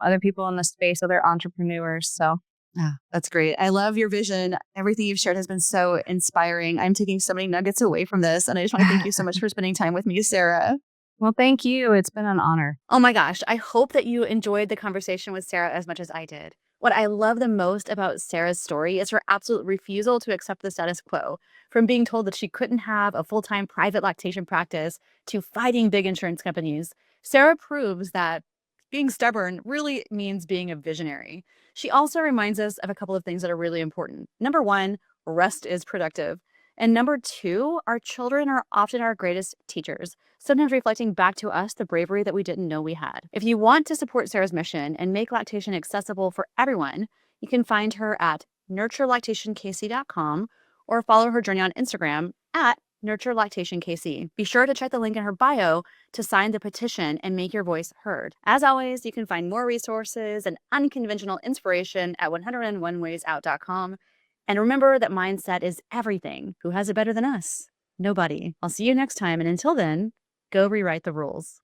other people in the space, other entrepreneurs. So Yeah, that's great. I love your vision. Everything you've shared has been so inspiring. I'm taking so many nuggets away from this. And I just want to thank you so much for spending time with me, Sarah. well, thank you. It's been an honor. Oh my gosh, I hope that you enjoyed the conversation with Sarah as much as I did. What I love the most about Sarah's story is her absolute refusal to accept the status quo. From being told that she couldn't have a full-time private lactation practice to fighting big insurance companies, Sarah proves that being stubborn really means being a visionary. She also reminds us of a couple of things that are really important. Number one, rest is productive. And number two, our children are often our greatest teachers, sometimes reflecting back to us the bravery that we didn't know we had. If you want to support Sarah's mission and make lactation accessible for everyone, you can find her at nurturelactationkc.com or follow her journey on Instagram at nurturelactationkc. Be sure to check the link in her bio to sign the petition and make your voice heard. As always, you can find more resources and unconventional inspiration at 101waysout.com. And remember that mindset is everything. Who has it better than us? Nobody. I'll see you next time. And until then, go rewrite the rules.